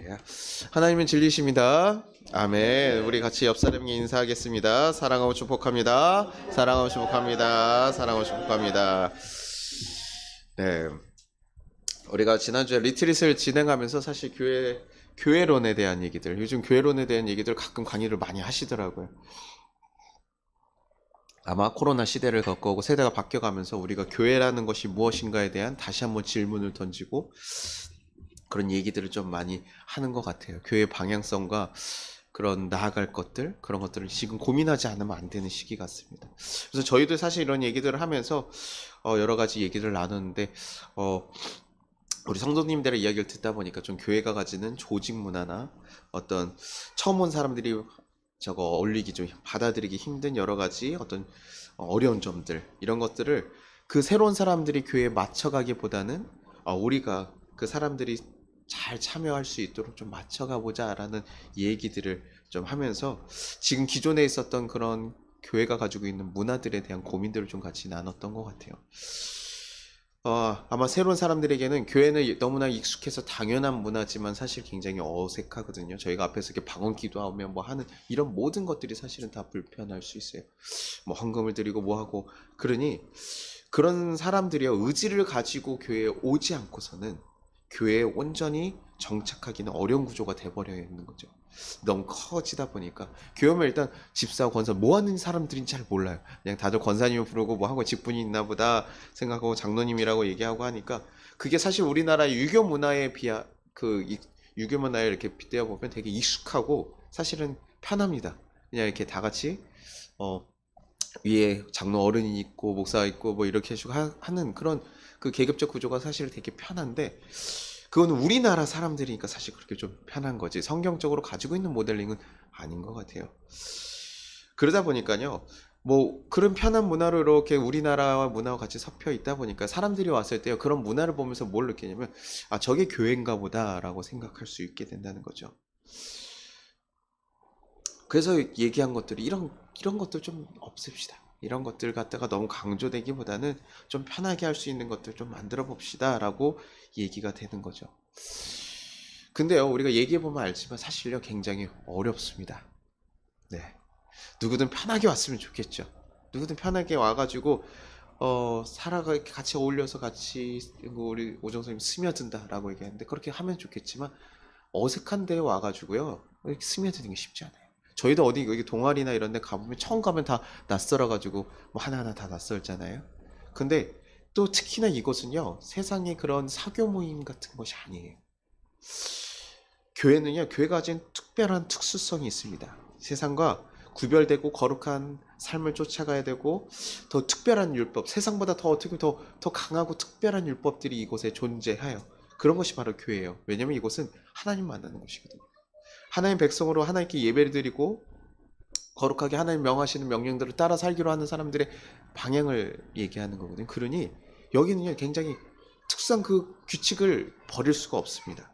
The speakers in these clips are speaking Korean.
할렐루야. 하나님은 진리십니다. 아멘. 우리 같이 옆 사람에게 인사하겠습니다. 사랑하고 축복합니다. 사랑하고 축복합니다. 사랑하고 축복합니다. 네. 우리가 지난주에 리트릿을 진행하면서 사실 교회론에 대한 얘기들, 요즘 교회론에 대한 얘기들 가끔 강의를 많이 하시더라고요. 아마 코로나 시대를 겪어오고 세대가 바뀌어가면서 우리가 교회라는 것이 무엇인가에 대한 다시 한번 질문을 던지고 그런 얘기들을 좀 많이 하는 것 같아요. 교회의 방향성과 그런 나아갈 것들, 그런 것들을 지금 고민하지 않으면 안 되는 시기 같습니다. 그래서 저희도 사실 이런 얘기들을 하면서 여러 가지 얘기를 나누는데 우리 성도님들의 이야기를 듣다 보니까 좀 교회가 가지는 조직 문화나 어떤 처음 온 사람들이 어울리기 좀 받아들이기 힘든 여러 가지 어떤 어려운 점들, 이런 것들을 그 새로운 사람들이 교회에 맞춰가기보다는 우리가 그 사람들이 잘 참여할 수 있도록 좀 맞춰가 보자라는 얘기들을 좀 하면서 지금 기존에 있었던 그런 교회가 가지고 있는 문화들에 대한 고민들을 좀 같이 나눴던 것 같아요. 아마 새로운 사람들에게는 교회는 너무나 익숙해서 당연한 문화지만 사실 굉장히 어색하거든요. 저희가 앞에서 이렇게 방언 기도하면 뭐 하는 이런 모든 것들이 사실은 다 불편할 수 있어요. 뭐 헌금을 드리고 뭐 하고, 그러니 그런 사람들이 의지를 가지고 교회에 오지 않고서는 교회에 온전히 정착하기는 어려운 구조가 돼버려 있는 거죠. 너무 커지다 보니까 교회 오면 일단 집사, 권사 뭐 하는 사람들인지 잘 몰라요. 그냥 다들 권사님을 부르고 뭐 하고 직분이 있나 보다 생각하고 장로님이라고 얘기하고 하니까 그게 사실 우리나라 유교 문화에 유교 문화에 이렇게 빗대어 보면 되게 익숙하고 사실은 편합니다. 그냥 이렇게 다 같이 위에 장로 어른이 있고 목사가 있고 뭐 이렇게 해주고 하는 그런 그 계급적 구조가 사실 되게 편한데, 그건 우리나라 사람들이니까 사실 그렇게 좀 편한 거지 성경적으로 가지고 있는 모델링은 아닌 것 같아요. 그러다 보니까요, 뭐 그런 편한 문화로 이렇게 우리나라와 문화와 같이 섞여 있다 보니까 사람들이 왔을 때 그런 문화를 보면서 뭘 느끼냐면 저게 교회인가 보다라고 생각할 수 있게 된다는 거죠. 그래서 얘기한 것들이 이런 것들 좀 없앱시다. 이런 것들 갖다가 너무 강조되기보다는 좀 편하게 할 수 있는 것들 좀 만들어 봅시다 라고 얘기가 되는 거죠. 근데요, 우리가 얘기해 보면 알지만 사실요 굉장히 어렵습니다. 네, 누구든 편하게 왔으면 좋겠죠. 누구든 편하게 와가지고 살아가 같이 어울려서 같이 우리 오정 선생님 스며든다 라고 얘기하는데 그렇게 하면 좋겠지만 어색한 데에 와가지고요 이렇게 스며드는 게 쉽지 않아요. 저희도 어디 여기 동아리나 이런 데 가보면 처음 가면 다 낯설어가지고 뭐 하나하나 다 낯설잖아요. 근데 또 특히나 이곳은요 세상에 그런 사교 모임 같은 것이 아니에요. 교회는요, 교회가 가진 특별한 특수성이 있습니다. 세상과 구별되고 거룩한 삶을 쫓아가야 되고 더 특별한 율법, 세상보다 더 어떻게 더 강하고 특별한 율법들이 이곳에 존재해요. 그런 것이 바로 교회예요. 왜냐하면 이곳은 하나님 만나는 곳이거든요. 하나님 백성으로 하나님께 예배를 드리고 거룩하게 하나님 명하시는 명령들을 따라 살기로 하는 사람들의 방향을 얘기하는 거거든요. 그러니 여기는요 굉장히 특수한 그 규칙을 버릴 수가 없습니다.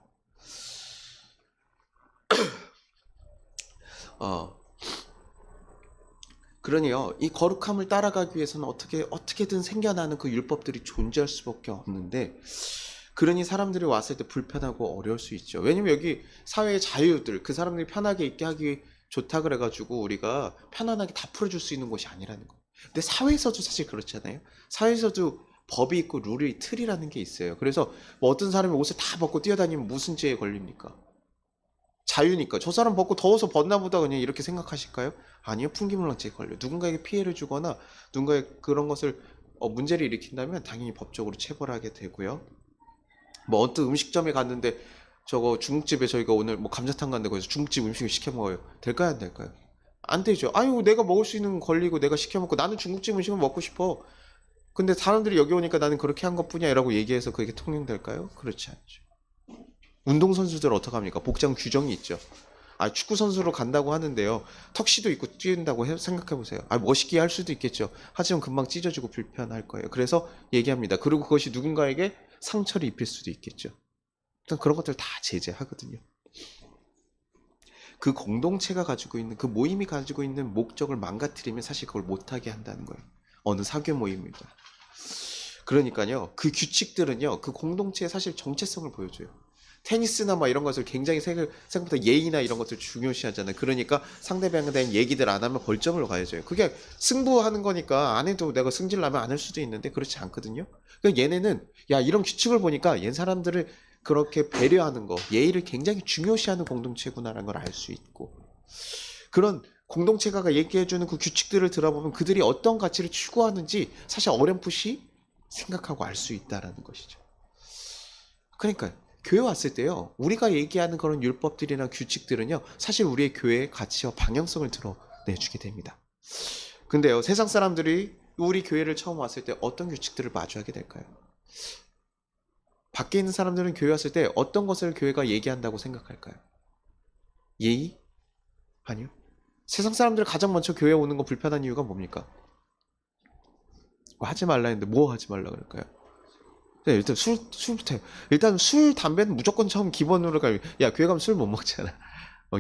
그러니요, 이 거룩함을 따라가기 위해서는 어떻게든 생겨나는 그 율법들이 존재할 수밖에 없는데, 그러니 사람들이 왔을 때 불편하고 어려울 수 있죠. 왜냐면 여기 사회의 자유들, 그 사람들이 편하게 있게 하기 좋다 그래가지고 우리가 편안하게 다 풀어줄 수 있는 곳이 아니라는 거예요. 근데 사회에서도 사실 그렇잖아요. 사회에서도 법이 있고 룰이 틀이라는 게 있어요. 그래서 뭐 어떤 사람이 옷을 다 벗고 뛰어다니면 무슨 죄에 걸립니까? 자유니까. 저 사람 벗고 더워서 벗나 보다 그냥 이렇게 생각하실까요? 아니요. 풍기물랑죄에 걸려. 누군가에게 피해를 주거나 누군가의 그런 것을 문제를 일으킨다면 당연히 법적으로 체벌을 하게 되고요. 뭐 어떤 음식점에 갔는데 저거 중국집에 저희가 오늘 뭐 감자탕 갔는데 거기서 중국집 음식을 시켜 먹어요. 될까요? 안 될까요? 안 되죠. 아유, 내가 먹을 수 있는 건 권리고 내가 시켜 먹고 나는 중국집 음식을 먹고 싶어. 근데 사람들이 여기 오니까 나는 그렇게 한 것뿐이야 라고 얘기해서 그게 통용될까요? 그렇지 않죠. 운동선수들 어떡합니까? 복장 규정이 있죠. 축구 선수로 간다고 하는데요. 턱시도 입고 뛴다고 생각해 보세요. 멋있게 할 수도 있겠죠. 하지만 금방 찢어지고 불편할 거예요. 그래서 얘기합니다. 그리고 그것이 누군가에게 상처를 입힐 수도 있겠죠. 일단 그런 것들 다 제재하거든요. 그 공동체가 가지고 있는, 그 모임이 가지고 있는 목적을 망가뜨리면 사실 그걸 못하게 한다는 거예요. 어느 사교 모임이든. 그러니까요, 그 규칙들은요, 그 공동체의 사실 정체성을 보여줘요. 테니스나 막 이런 것을 굉장히 생각보다 예의나 이런 것들 중요시하잖아요. 그러니까 상대방에 대한 얘기들 안 하면 벌점을 가야죠. 그게 승부하는 거니까 안 해도 내가 승질 나면 안 할 수도 있는데 그렇지 않거든요. 그러니까 얘네는 야 이런 규칙을 보니까 얘 사람들을 그렇게 배려하는 거, 예의를 굉장히 중요시하는 공동체구나라는 걸 알 수 있고 그런 공동체가 얘기해주는 그 규칙들을 들어보면 그들이 어떤 가치를 추구하는지 사실 어렴풋이 생각하고 알 수 있다라는 것이죠. 그러니까 교회 왔을 때요, 우리가 얘기하는 그런 율법들이나 규칙들은요, 사실 우리의 교회의 가치와 방향성을 드러내주게 됩니다. 근데요, 세상 사람들이 우리 교회를 처음 왔을 때 어떤 규칙들을 마주하게 될까요? 밖에 있는 사람들은 교회 왔을 때 어떤 것을 교회가 얘기한다고 생각할까요? 예의? 아니요. 세상 사람들 가장 먼저 교회 오는 거 불편한 이유가 뭡니까? 뭐 하지 말라 했는데 뭐 하지 말라 그럴까요? 네, 일단 술부터 해요. 일단 술, 담배는 무조건 처음 기본으로 가요. 야, 교회 가면 술 못 먹잖아.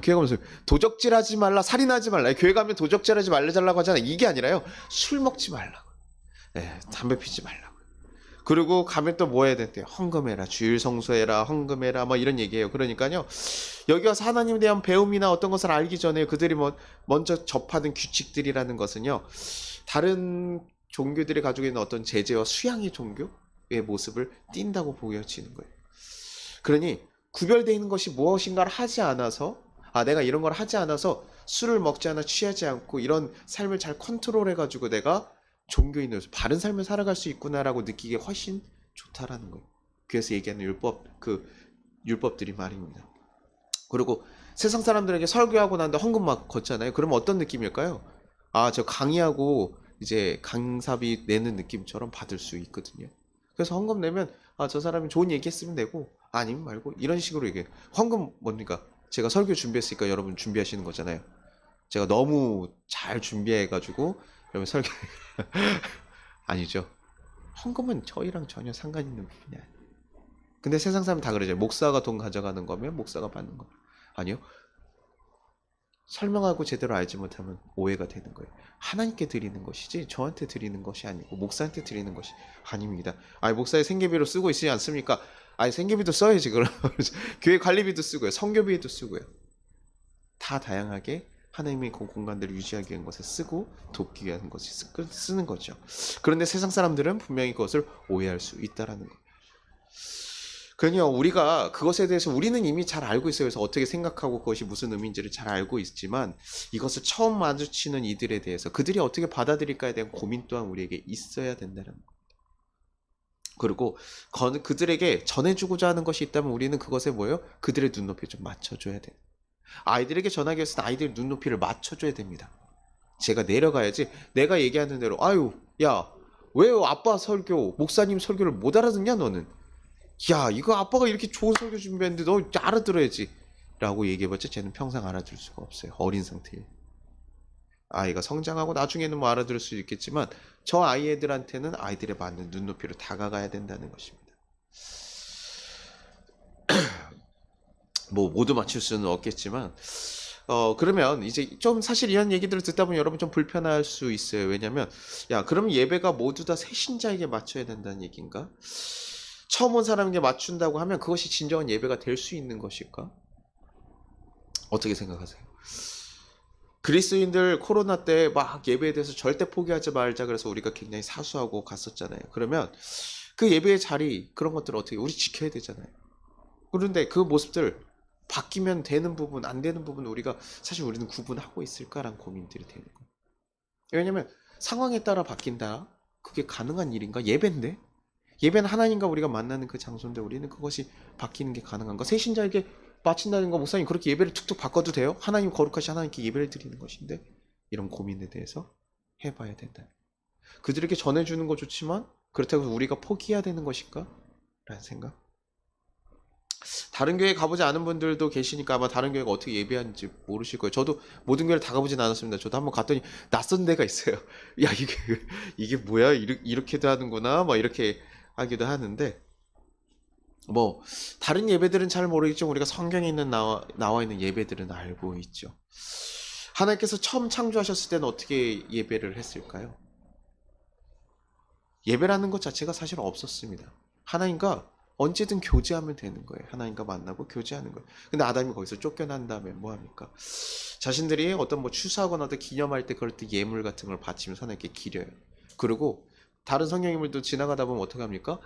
교회 가면 술. 도적질하지 말라, 살인하지 말라. 교회 가면 도적질하지 말라달라고 하잖아. 이게 아니라요. 술 먹지 말라고. 네, 담배 피지 말라고. 그리고 가면 또 뭐 해야 된대요? 헌금해라, 주일 성수해라, 헌금해라, 뭐 이런 얘기예요. 그러니까요. 여기 와서 하나님에 대한 배움이나 어떤 것을 알기 전에 그들이 먼저 접하는 규칙들이라는 것은요. 다른 종교들이 가지고 있는 어떤 제재와 수양의 종교의 모습을 띈다고 보여지는 거예요. 그러니 구별되어 있는 것이 무엇인가를 하지 않아서 내가 이런 걸 하지 않아서 술을 먹지 않아 취하지 않고 이런 삶을 잘 컨트롤해가지고 내가 종교인으로서 바른 삶을 살아갈 수 있구나라고 느끼기에 훨씬 좋다라는 거예요. 그래서 얘기하는 율법들이 말입니다. 그리고 세상 사람들에게 설교하고 난 다음에 헌금 막 걷잖아요. 그러면 어떤 느낌일까요? 저 강의하고 이제 강사비 내는 느낌처럼 받을 수 있거든요. 그래서 헌금 내면 저 사람이 좋은 얘기 했으면 내고 아니면 말고 이런 식으로 얘기해요. 헌금 뭡니까? 제가 설교 준비했으니까 여러분 준비하시는 거잖아요. 제가 너무 잘 준비해가지고 여러분 설교 아니죠. 헌금은 저희랑 전혀 상관 있는 부분이 아니에요. 근데 세상 사람 다 그러죠. 목사가 돈 가져가는 거면 목사가 받는 거. 아니요. 설명하고 제대로 알지 못하면 오해가 되는 거예요. 하나님께 드리는 것이지 저한테 드리는 것이 아니고 목사한테 드리는 것이 아닙니다. 목사의 생계비로 쓰고 있지 않습니까? 생계비도 써야지 그럼. 교회 관리비도 쓰고요. 성교비도 쓰고요. 다 다양하게 하나님의 공간들을 유지하기 위한 것에 쓰고 돕기 위한 것에 쓰는 거죠. 그런데 세상 사람들은 분명히 그것을 오해할 수 있다라는 거예요. 그러니까 우리가 그것에 대해서 우리는 이미 잘 알고 있어요. 그래서 어떻게 생각하고 그것이 무슨 의미인지를 잘 알고 있지만 이것을 처음 마주치는 이들에 대해서 그들이 어떻게 받아들일까에 대한 고민 또한 우리에게 있어야 된다는 겁니다. 그리고 그들에게 전해주고자 하는 것이 있다면 우리는 그것에 뭐예요? 그들의 눈높이에 좀 맞춰줘야 돼요. 아이들에게 전하기 위해서는 아이들의 눈높이를 맞춰줘야 됩니다. 제가 내려가야지 내가 얘기하는 대로 야 왜 아빠 설교 목사님 설교를 못 알아듣냐 너는. 야 이거 아빠가 이렇게 좋은 설교 준비했는데 너 알아들어야지 라고 얘기해봤자 쟤는 평생 알아들을 수가 없어요. 어린 상태에. 아이가 성장하고 나중에는 뭐 알아들을 수 있겠지만 저 아이들한테는 아이들에 맞는 눈높이로 다가가야 된다는 것입니다. 뭐 모두 맞출 수는 없겠지만 그러면 이제 좀 사실 이런 얘기들을 듣다 보면 여러분 좀 불편할 수 있어요. 왜냐면 그러면 예배가 모두 다 새신자에게 맞춰야 된다는 얘기인가? 처음 온 사람에게 맞춘다고 하면 그것이 진정한 예배가 될 수 있는 것일까? 어떻게 생각하세요? 그리스도인들 코로나 때 막 예배에 대해서 절대 포기하지 말자 그래서 우리가 굉장히 사수하고 갔었잖아요. 그러면 그 예배의 자리 그런 것들을 어떻게 우리 지켜야 되잖아요. 그런데 그 모습들 바뀌면 되는 부분 안 되는 부분 우리가 사실 우리는 구분하고 있을까라는 고민들이 되는 거예요. 왜냐면 상황에 따라 바뀐다. 그게 가능한 일인가? 예배인데? 예배는 하나님과 우리가 만나는 그 장소인데 우리는 그것이 바뀌는 게 가능한가? 새신자에게 바친다는 거 목사님 그렇게 예배를 툭툭 바꿔도 돼요? 하나님 거룩하신 하나님께 예배를 드리는 것인데 이런 고민에 대해서 해봐야 된다. 그들에게 전해주는 거 좋지만 그렇다고 우리가 포기해야 되는 것일까? 라는 생각. 다른 교회 가보지 않은 분들도 계시니까 아마 다른 교회가 어떻게 예배하는지 모르실 거예요. 저도 모든 교회를 다 가보진 않았습니다. 저도 한번 갔더니 낯선 데가 있어요. 야 이게 뭐야? 이렇게도 하는구나. 막 이렇게 하기도 하는데 뭐 다른 예배들은 잘 모르겠지만 우리가 성경에 있는 나와 있는 예배들은 알고 있죠. 하나님께서 처음 창조하셨을 때는 어떻게 예배를 했을까요? 예배라는 것 자체가 사실 없었습니다. 하나님과 언제든 교제하면 되는 거예요. 하나님과 만나고 교제하는 거예요. 근데 아담이 거기서 쫓겨난 다음에 뭐 합니까? 자신들이 어떤 뭐 추수하거나 어떤 기념할 때 그럴 때 예물 같은 걸 바치면서 하나님께 기려요. 그리고 다른 성경인물도 지나가다 보면 어떻게 합니까?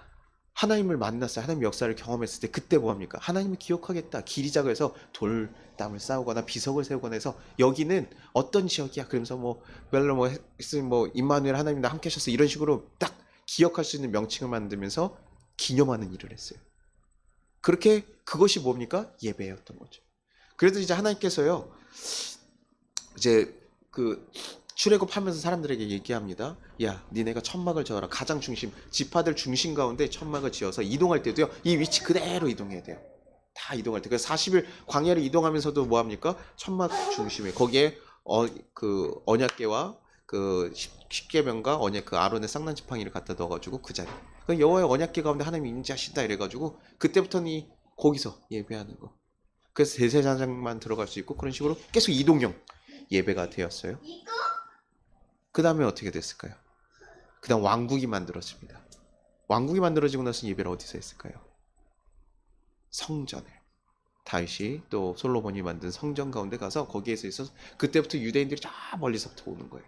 하나님을 만났어요. 하나님 역사를 경험했을 때 그때 뭐 합니까? 하나님을 기억하겠다. 기리자고 해서 돌담을 쌓거나 비석을 세우거나 해서 여기는 어떤 지역이야. 그러면서 뭐 멜로 뭐 임마누엘 하나님과 함께 하셔서 이런 식으로 딱 기억할 수 있는 명칭을 만들면서 기념하는 일을 했어요. 그렇게 그것이 뭡니까? 예배였던 거죠. 그래도 이제 하나님께서요. 이제 그 출애굽하면서 사람들에게 얘기합니다. 야, 니네가 천막을 지어라. 가장 중심, 지파들 중심 가운데 천막을 지어서 이동할 때도요. 이 위치 그대로 이동해야 돼요. 다 이동할 때. 그래서 40일 광야를 이동하면서도 뭐 합니까? 천막 중심에 거기에 그 언약궤와 그 십계명과 언약 그 아론의 쌍난 지팡이를 갖다 넣어가지고 그 자리. 그 여호와의 언약궤 가운데 하나님이 임재하신다 이래가지고 그때부터는 거기서 예배하는 거. 그래서 대제사장만 들어갈 수 있고 그런 식으로 계속 이동형 예배가 되었어요. 그 다음에 어떻게 됐을까요? 그 다음 왕국이 만들어집니다. 왕국이 만들어지고 나서 예배를 어디서 했을까요? 성전에. 다윗이 또 솔로몬이 만든 성전 가운데 가서 거기에서 있어서 그때부터 유대인들이 저 멀리서부터 오는 거예요.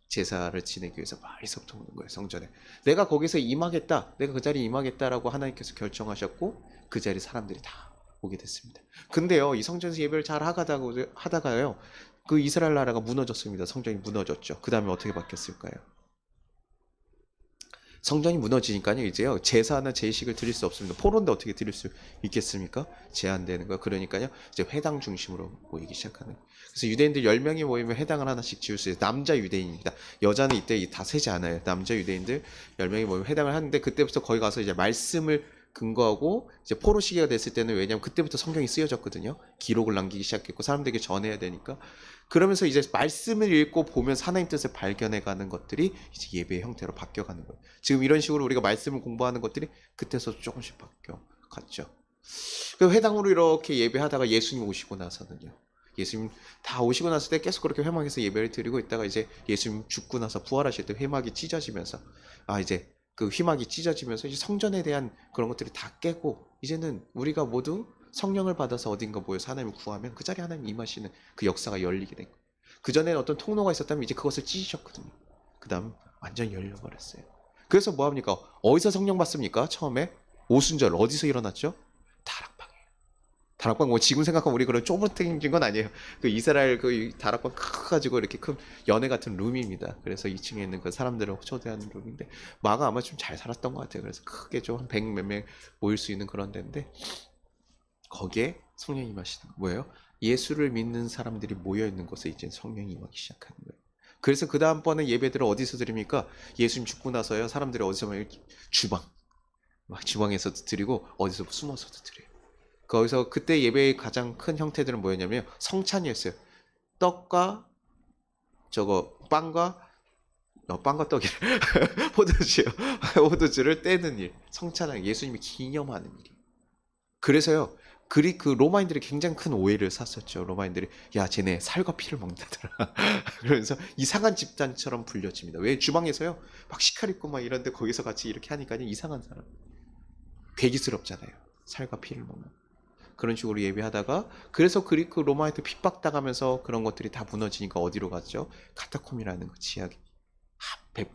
제사를 지내기 위해서 멀리서부터 오는 거예요. 성전에. 내가 거기서 임하겠다. 내가 그 자리에 임하겠다라고 하나님께서 결정하셨고 그 자리에 사람들이 다 오게 됐습니다. 근데요. 이 성전에서 예배를 잘 하다가요. 그 이스라엘 나라가 무너졌습니다. 성전이 무너졌죠. 그 다음에 어떻게 바뀌었을까요? 성전이 무너지니까요. 이제요. 제사나 제식을 드릴 수 없습니다. 포로인데 어떻게 드릴 수 있겠습니까? 제한되는 거. 그러니까요. 이제 회당 중심으로 모이기 시작하는 거예요. 그래서 유대인들 10명이 모이면 회당을 하나씩 지을 수 있어요. 남자 유대인입니다. 여자는 이때 다 세지 않아요. 남자 유대인들 10명이 모이면 회당을 하는데 그때부터 거기 가서 이제 말씀을 근거하고 이제 포로 시기가 됐을 때는 왜냐면 그때부터 성경이 쓰여졌거든요. 기록을 남기기 시작했고 사람들에게 전해야 되니까 그러면서 이제 말씀을 읽고 보면서 하나님 뜻을 발견해가는 것들이 이제 예배의 형태로 바뀌어가는 거예요. 지금 이런 식으로 우리가 말씀을 공부하는 것들이 그때서 조금씩 바뀌어갔죠. 그 회당으로 이렇게 예배하다가 예수님 오시고 나서는요. 예수님 다 오시고 났을 때 계속 그렇게 회막에서 예배를 드리고 있다가 이제 예수님 죽고 나서 부활하실 때 회막이 찢어지면서 이제 그 휘막이 찢어지면서 이제 성전에 대한 그런 것들이 다 깨고 이제는 우리가 모두 성령을 받아서 어딘가 모여서 하나님을 구하면 그 자리에 하나님 임하시는 그 역사가 열리게 된 거예요. 그전에는 어떤 통로가 있었다면 이제 그것을 찢으셨거든요. 그 다음 완전히 열려버렸어요. 그래서 뭐합니까? 어디서 성령 받습니까? 처음에 오순절 어디서 일어났죠? 다락방이에요. 다락방 뭐 지금 생각하면 우리 그런 쪼무탱진 건 아니에요. 그 이스라엘 그 다락방 커가지고 이렇게 큰 연회 같은 룸입니다. 그래서 2층에 있는 그 사람들을 초대하는 룸인데 마가 아마 좀 잘 살았던 것 같아요. 그래서 크게 좀 한 100 몇 명 모일 수 있는 그런 데인데 거기에 성령이 임하시는 거 뭐예요? 예수를 믿는 사람들이 모여 있는 곳에 이제 성령이 임하기 시작하는 거예요. 그래서 그 다음번에 예배들을 어디서 드립니까? 예수님 죽고 나서요. 사람들이 어디서 주방, 막 주방에서도 드리고 어디서 숨어서도 드려요. 거기서 그때 예배의 가장 큰 형태들은 뭐였냐면 성찬이었어요. 떡과 저거 빵과 떡이를 포도주요. 포도주를 떼는 일, 성찬하는 예수님이 기념하는 일이. 그래서요. 그 로마인들이 굉장히 큰 오해를 샀었죠. 로마인들이 야 쟤네 살과 피를 먹는다더라. 그러면서 이상한 집단처럼 불려집니다. 왜 주방에서요 막 식칼 있고 막 이런데 거기서 같이 이렇게 하니까 이상한 사람. 괴기스럽잖아요. 살과 피를 먹는. 그런 식으로 예배하다가 그래서 그리스 로마한테 핍박당하면서 그런 것들이 다 무너지니까 어디로 갔죠? 카타콤이라는 그 지하에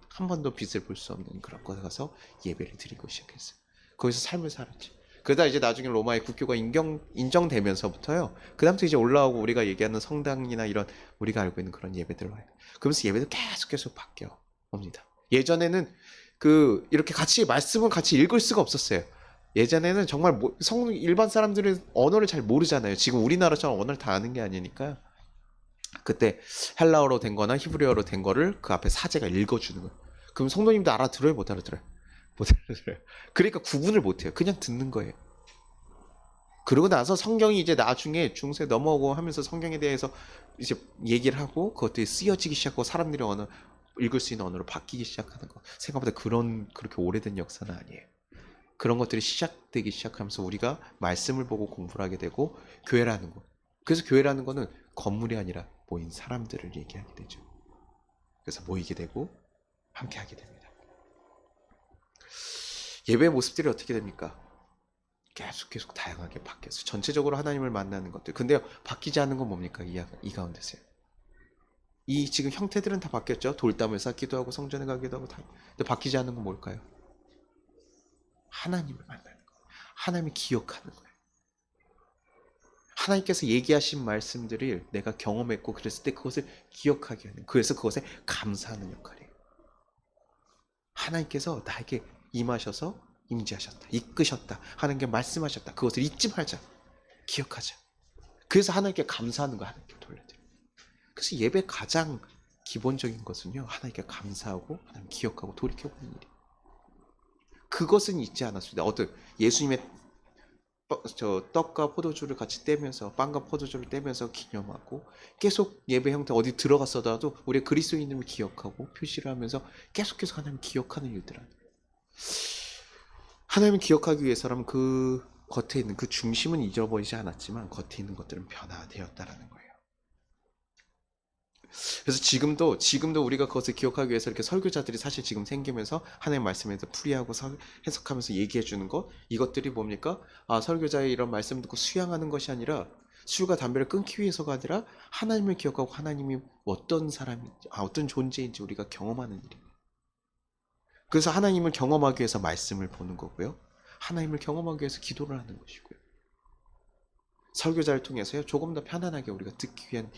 한 번도 빛을 볼 수 없는 그런 곳에 가서 예배를 드리고 시작했어요. 거기서 삶을 살았죠. 그러다 이제 나중에 로마의 국교가 인정되면서부터요. 그다음부터 이제 올라오고 우리가 얘기하는 성당이나 이런 우리가 알고 있는 그런 예배들로 와요. 그러면서 예배도 계속 바뀌어 옵니다. 예전에는 이렇게 같이 말씀은 같이 읽을 수가 없었어요. 예전에는 정말 일반 사람들은 언어를 잘 모르잖아요. 지금 우리나라처럼 언어를 다 아는 게 아니니까 그때 헬라어로 된 거나 히브리어로 된 거를 그 앞에 사제가 읽어주는 거예요. 그럼 성도님도 알아들어요? 못 알아들어요? 못 알아들어요. 그러니까 구분을 못해요. 그냥 듣는 거예요. 그러고 나서 성경이 이제 나중에 중세 넘어오고 하면서 성경에 대해서 이제 얘기를 하고 그것들이 쓰여지기 시작하고 사람들이 읽을 수 있는 언어로 바뀌기 시작하는 거. 생각보다 그렇게 오래된 역사는 아니에요. 그런 것들이 시작되기 시작하면서 우리가 말씀을 보고 공부를 하게 되고 교회라는 거. 그래서 교회라는 거는 건물이 아니라 모인 사람들을 얘기하게 되죠. 그래서 모이게 되고 함께 하게 됩니다. 예배의 모습들이 어떻게 됩니까? 계속 다양하게 바뀌었어요. 전체적으로 하나님을 만나는 것들. 근데요, 바뀌지 않는 건 뭡니까? 이 가운데서요. 이 지금 형태들은 다 바뀌었죠. 돌담을 쌓기도 하고 성전에 가기도 하고 다. 근데 바뀌지 않는 건 뭘까요? 하나님을 만나는 거예요. 하나님을 기억하는 거예요. 하나님께서 얘기하신 말씀들을 내가 경험했고 그랬을 때 그것을 기억하게 하는, 그래서 그것에 감사하는 역할이에요. 하나님께서 나에게 임하셔서 임재하셨다, 이끄셨다, 하나님께 말씀하셨다. 그것을 잊지 말자, 기억하자. 그래서 하나님께 감사하는 거 하나님께 돌려드려요. 그래서 예배 가장 기본적인 것은요, 하나님께 감사하고 하나님 기억하고 돌이켜보는 일이에요. 그것은 잊지 않았습니다. 예수님의 떡과 포도주를 같이 떼면서, 빵과 포도주를 떼면서 기념하고, 계속 예배 형태 어디 들어갔어도 우리 그리스도인임을 기억하고 표시를 하면서 계속 하나님 기억하는 일들. 하나님을 기억하기 위해서라면 그 겉에 있는 그 중심은 잊어버리지 않았지만 겉에 있는 것들은 변화되었다라는 거예요. 그래서 지금도 우리가 그것을 기억하기 위해서 이렇게 설교자들이 사실 지금 생기면서 하나님의 말씀에서 풀이하고 해석하면서 얘기해 주는 것, 이것들이 뭡니까? 설교자의 이런 말씀 듣고 수양하는 것이 아니라, 술과 담배를 끊기 위해서가 아니라 하나님을 기억하고 하나님이 어떤 사람인지, 어떤 존재인지 우리가 경험하는 일입니다. 그래서 하나님을 경험하기 위해서 말씀을 보는 거고요. 하나님을 경험하기 위해서 기도를 하는 것이고요. 설교자를 통해서요, 조금 더 편안하게 우리가 듣기 위한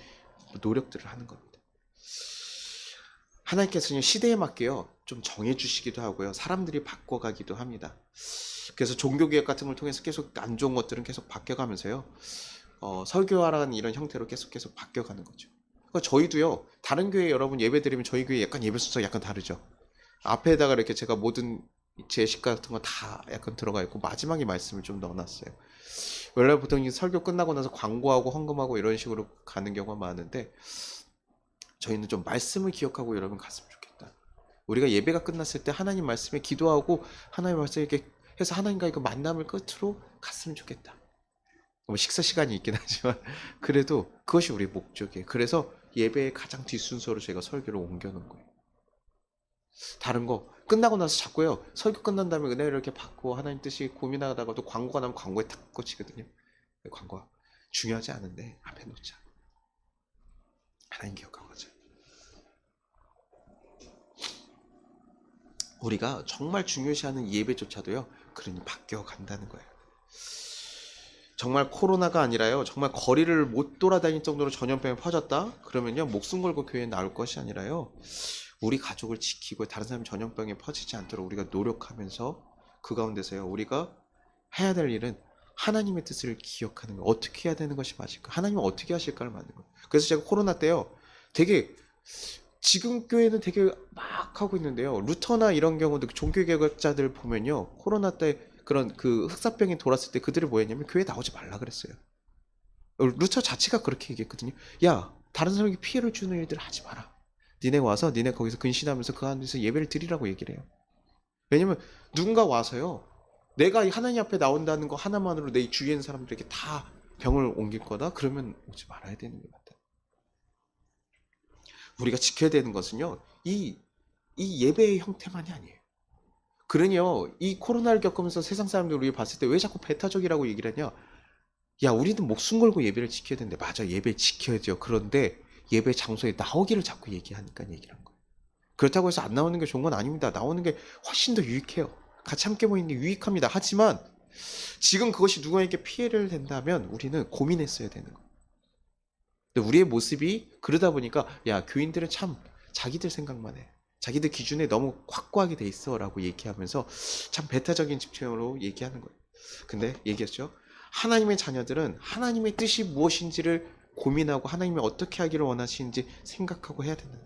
노력들을 하는 겁니다. 하나님께서는 시대에 맞게요, 좀 정해주시기도 하고요, 사람들이 바꿔가기도 합니다. 그래서 종교개혁 같은 걸 통해서 계속 안 좋은 것들은 계속 바뀌어가면서요, 설교하라는 이런 형태로 계속 바뀌어가는 거죠. 그러니까 저희도요, 다른 교회 여러분 예배 드리면 저희 교회 약간 예배 순서 약간 다르죠. 앞에다가 이렇게 제가 모든 제식 같은 거 다 약간 들어가 있고 마지막에 말씀을 좀 넣어놨어요. 원래 보통 설교 끝나고 나서 광고하고 헌금하고 이런 식으로 가는 경우가 많은데, 저희는 좀 말씀을 기억하고 여러분 갔으면 좋겠다. 우리가 예배가 끝났을 때 하나님 말씀에 기도하고 하나님 말씀에 이렇게 해서 하나님과의 그 만남을 끝으로 갔으면 좋겠다. 뭐 식사 시간이 있긴 하지만 그래도 그것이 우리의 목적이에요. 그래서 예배의 가장 뒷순서로 제가 설교를 옮겨놓은 거예요. 다른 거 끝나고 나서 자꾸요, 설교 끝난 다음에 은혜를 이렇게 받고 하나님 뜻이 고민하다가도 광고가 나면 광고에 탁 꽂히거든요. 광고가 중요하지 않은데 앞에 놓자. 하나님 기억하고 가자. 우리가 정말 중요시하는 예배조차도요, 그러니 바뀌어 간다는 거예요. 정말 코로나가 아니라요, 정말 거리를 못 돌아다닐 정도로 전염병이 퍼졌다? 그러면요, 목숨 걸고 교회에 나올 것이 아니라요, 우리 가족을 지키고 다른 사람 전염병에 퍼지지 않도록 우리가 노력하면서 그 가운데서요, 우리가 해야 될 일은 하나님의 뜻을 기억하는 거. 어떻게 해야 되는 것이 맞을까? 하나님은 어떻게 하실까를 만드는 거예요. 그래서 제가 코로나 때요, 되게, 지금 교회는 되게 막 하고 있는데요, 루터나 이런 경우도 종교개혁자들 보면요, 코로나 때 그런 그 흑사병이 돌았을 때 그들이 뭐 했냐면 교회 나오지 말라 그랬어요. 루터 자체가 그렇게 얘기했거든요. 야, 다른 사람에게 피해를 주는 일들을 하지 마라. 니네 와서 니네 거기서 근신하면서 그 안에서 예배를 드리라고 얘기를 해요. 왜냐면 누군가 와서요, 내가 하나님 앞에 나온다는 거 하나만으로 내 주위에 있는 사람들에게 다 병을 옮길 거다? 그러면 오지 말아야 되는 것 같아요. 우리가 지켜야 되는 것은요, 이 예배의 형태만이 아니에요. 그러니요, 이 코로나를 겪으면서 세상 사람들이 우리 봤을 때 왜 자꾸 배타적이라고 얘기를 하냐? 야, 우리는 목숨 걸고 예배를 지켜야 되는데, 맞아, 예배 지켜야죠. 그런데 예배 장소에 나오기를 자꾸 얘기하니까 얘기를 한 거예요. 그렇다고 해서 안 나오는 게 좋은 건 아닙니다. 나오는 게 훨씬 더 유익해요. 같이 함께 모이는 게 유익합니다. 하지만 지금 그것이 누구에게 피해를 된다면 우리는 고민했어야 되는 거예요. 근데 우리의 모습이 그러다 보니까, 야, 교인들은 참 자기들 생각만 해. 자기들 기준에 너무 확고하게 돼 있어 라고 얘기하면서 참 배타적인 집중으로 얘기하는 거예요. 근데 얘기했죠. 하나님의 자녀들은 하나님의 뜻이 무엇인지를 고민하고 하나님이 어떻게 하기를 원하시는지 생각하고 해야 된다.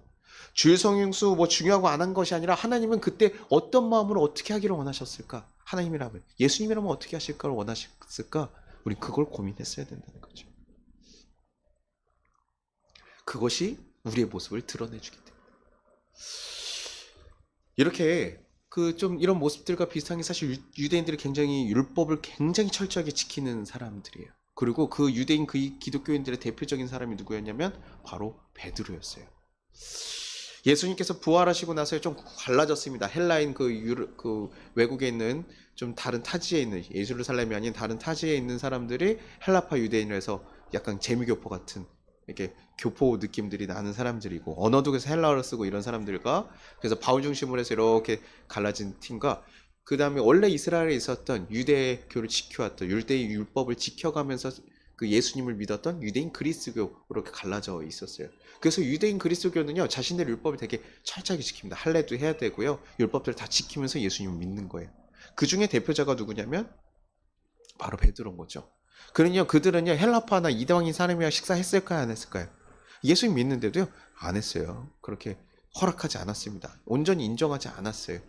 주일 성령수 뭐 중요하고 안 한 것이 아니라 하나님은 그때 어떤 마음으로 어떻게 하기를 원하셨을까? 하나님이라면, 예수님이라면 어떻게 하실까를 원하셨을까? 우리 그걸 고민했어야 된다는 거죠. 그것이 우리의 모습을 드러내주기 때문에. 이렇게 좀 이런 모습들과 비슷한 게 사실 유대인들이 굉장히 율법을 굉장히 철저하게 지키는 사람들이에요. 그리고 그 유대인 그 기독교인들의 대표적인 사람이 누구였냐면 바로 베드로였어요. 예수님께서 부활하시고 나서 좀 갈라졌습니다. 헬라인 그 외국에 있는 좀 다른 타지에 있는, 예루살렘이 아닌 다른 타지에 있는 사람들이 헬라파 유대인이라서 약간 재미교포 같은 이렇게 교포 느낌들이 나는 사람들이고, 언어도 그래서 헬라어를 쓰고 이런 사람들과, 그래서 바울 중심으로 해서 이렇게 갈라진 팀과, 그 다음에 원래 이스라엘에 있었던 유대교를 지켜왔던, 유대의 율법을 지켜가면서 그 예수님을 믿었던 유대인 그리스교, 이렇게 갈라져 있었어요. 그래서 유대인 그리스교는요, 자신들의 율법을 되게 철저하게 지킵니다. 할례도 해야 되고요, 율법들을 다 지키면서 예수님을 믿는 거예요. 그 중에 대표자가 누구냐면 바로 베드로인 거죠. 그들은요 헬라파나 이방인 사람이랑 식사했을까요, 안 했을까요? 예수님 믿는데도요 안 했어요. 그렇게 허락하지 않았습니다. 온전히 인정하지 않았어요.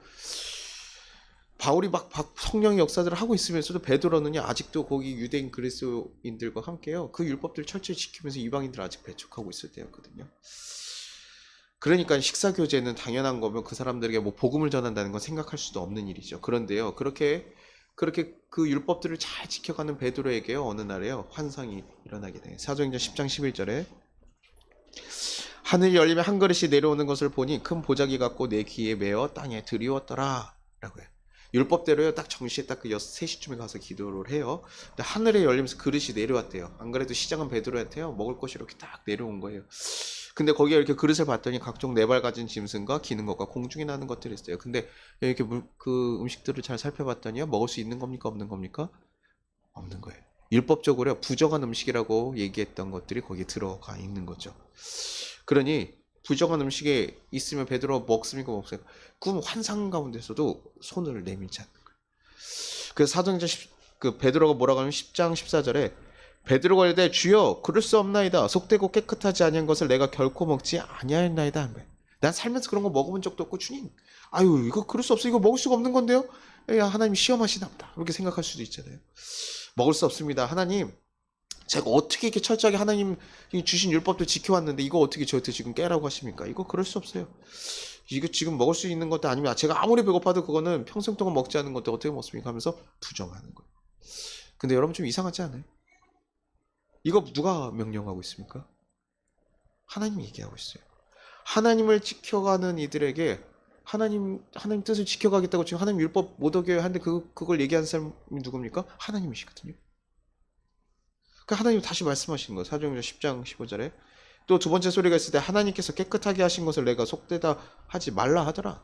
바울이 막 성령의 역사들을 하고 있으면서도 베드로는요 아직도 거기 유대인 그리스도인들과 함께요 그 율법들을 철저히 지키면서 이방인들을 아직 배척하고 있을 때였거든요. 그러니까 식사 교제는 당연한 거면 그 사람들에게 뭐 복음을 전한다는 건 생각할 수도 없는 일이죠. 그런데요 그렇게 그 율법들을 잘 지켜가는 베드로에게요 어느 날에요 환상이 일어나게 돼요. 사도행전 10장 11절에 하늘이 열리면 한 그릇이 내려오는 것을 보니 큰 보자기 같고 내 귀에 메어 땅에 들이웠더라 라고 해요. 율법대로요 딱 정시에 딱 그 3시쯤에 가서 기도를 해요. 근데 하늘에 열리면서 그릇이 내려왔대요. 안 그래도 시장은 베드로한테요 먹을 것이 이렇게 딱 내려온 거예요. 근데 거기에 이렇게 그릇을 봤더니 각종 네발 가진 짐승과 기는 것과 공중에 나는 것들이 있어요. 근데 이렇게 그 음식들을 잘 살펴봤더니요 먹을 수 있는 겁니까 없는 겁니까? 없는 거예요. 율법적으로 부정한 음식이라고 얘기했던 것들이 거기에 들어가 있는 거죠. 그러니 부정한 음식에 있으면 베드로 먹습니까 없습니까? 꿈 환상 가운데서도 손을 내밀지 않는 거예요. 그래서 사도행전 그 베드로가 뭐라고 하면 10장 14절에 베드로가 이르되 주여 그럴 수 없나이다. 속되고 깨끗하지 아니한 것을 내가 결코 먹지 아니하였나이다. 난 살면서 그런 거 먹어본 적도 없고 주님 아유 이거 그럴 수 없어. 이거 먹을 수가 없는 건데요. 야 하나님 시험하시나 보다. 이렇게 생각할 수도 있잖아요. 먹을 수 없습니다. 하나님 제가 어떻게 이렇게 철저하게 하나님 주신 율법도 지켜왔는데 이거 어떻게 저한테 지금 깨라고 하십니까? 이거 그럴 수 없어요. 이거 지금 먹을 수 있는 것도 아니면 제가 아무리 배고파도 그거는 평생 동안 먹지 않은 것도 어떻게 먹습니까? 하면서 부정하는 거예요. 근데 여러분 좀 이상하지 않아요? 이거 누가 명령하고 있습니까? 하나님이 얘기하고 있어요. 하나님을 지켜가는 이들에게 하나님 뜻을 지켜가겠다고 지금 하나님 율법 못 어겨야 하는데 그걸 얘기하는 사람이 누굽니까? 하나님이시거든요. 그러니까 하나님 다시 말씀하시는 거예요. 사도행전 10장 15절에 또 두 번째 소리가 있을 때 하나님께서 깨끗하게 하신 것을 내가 속되다 하지 말라 하더라.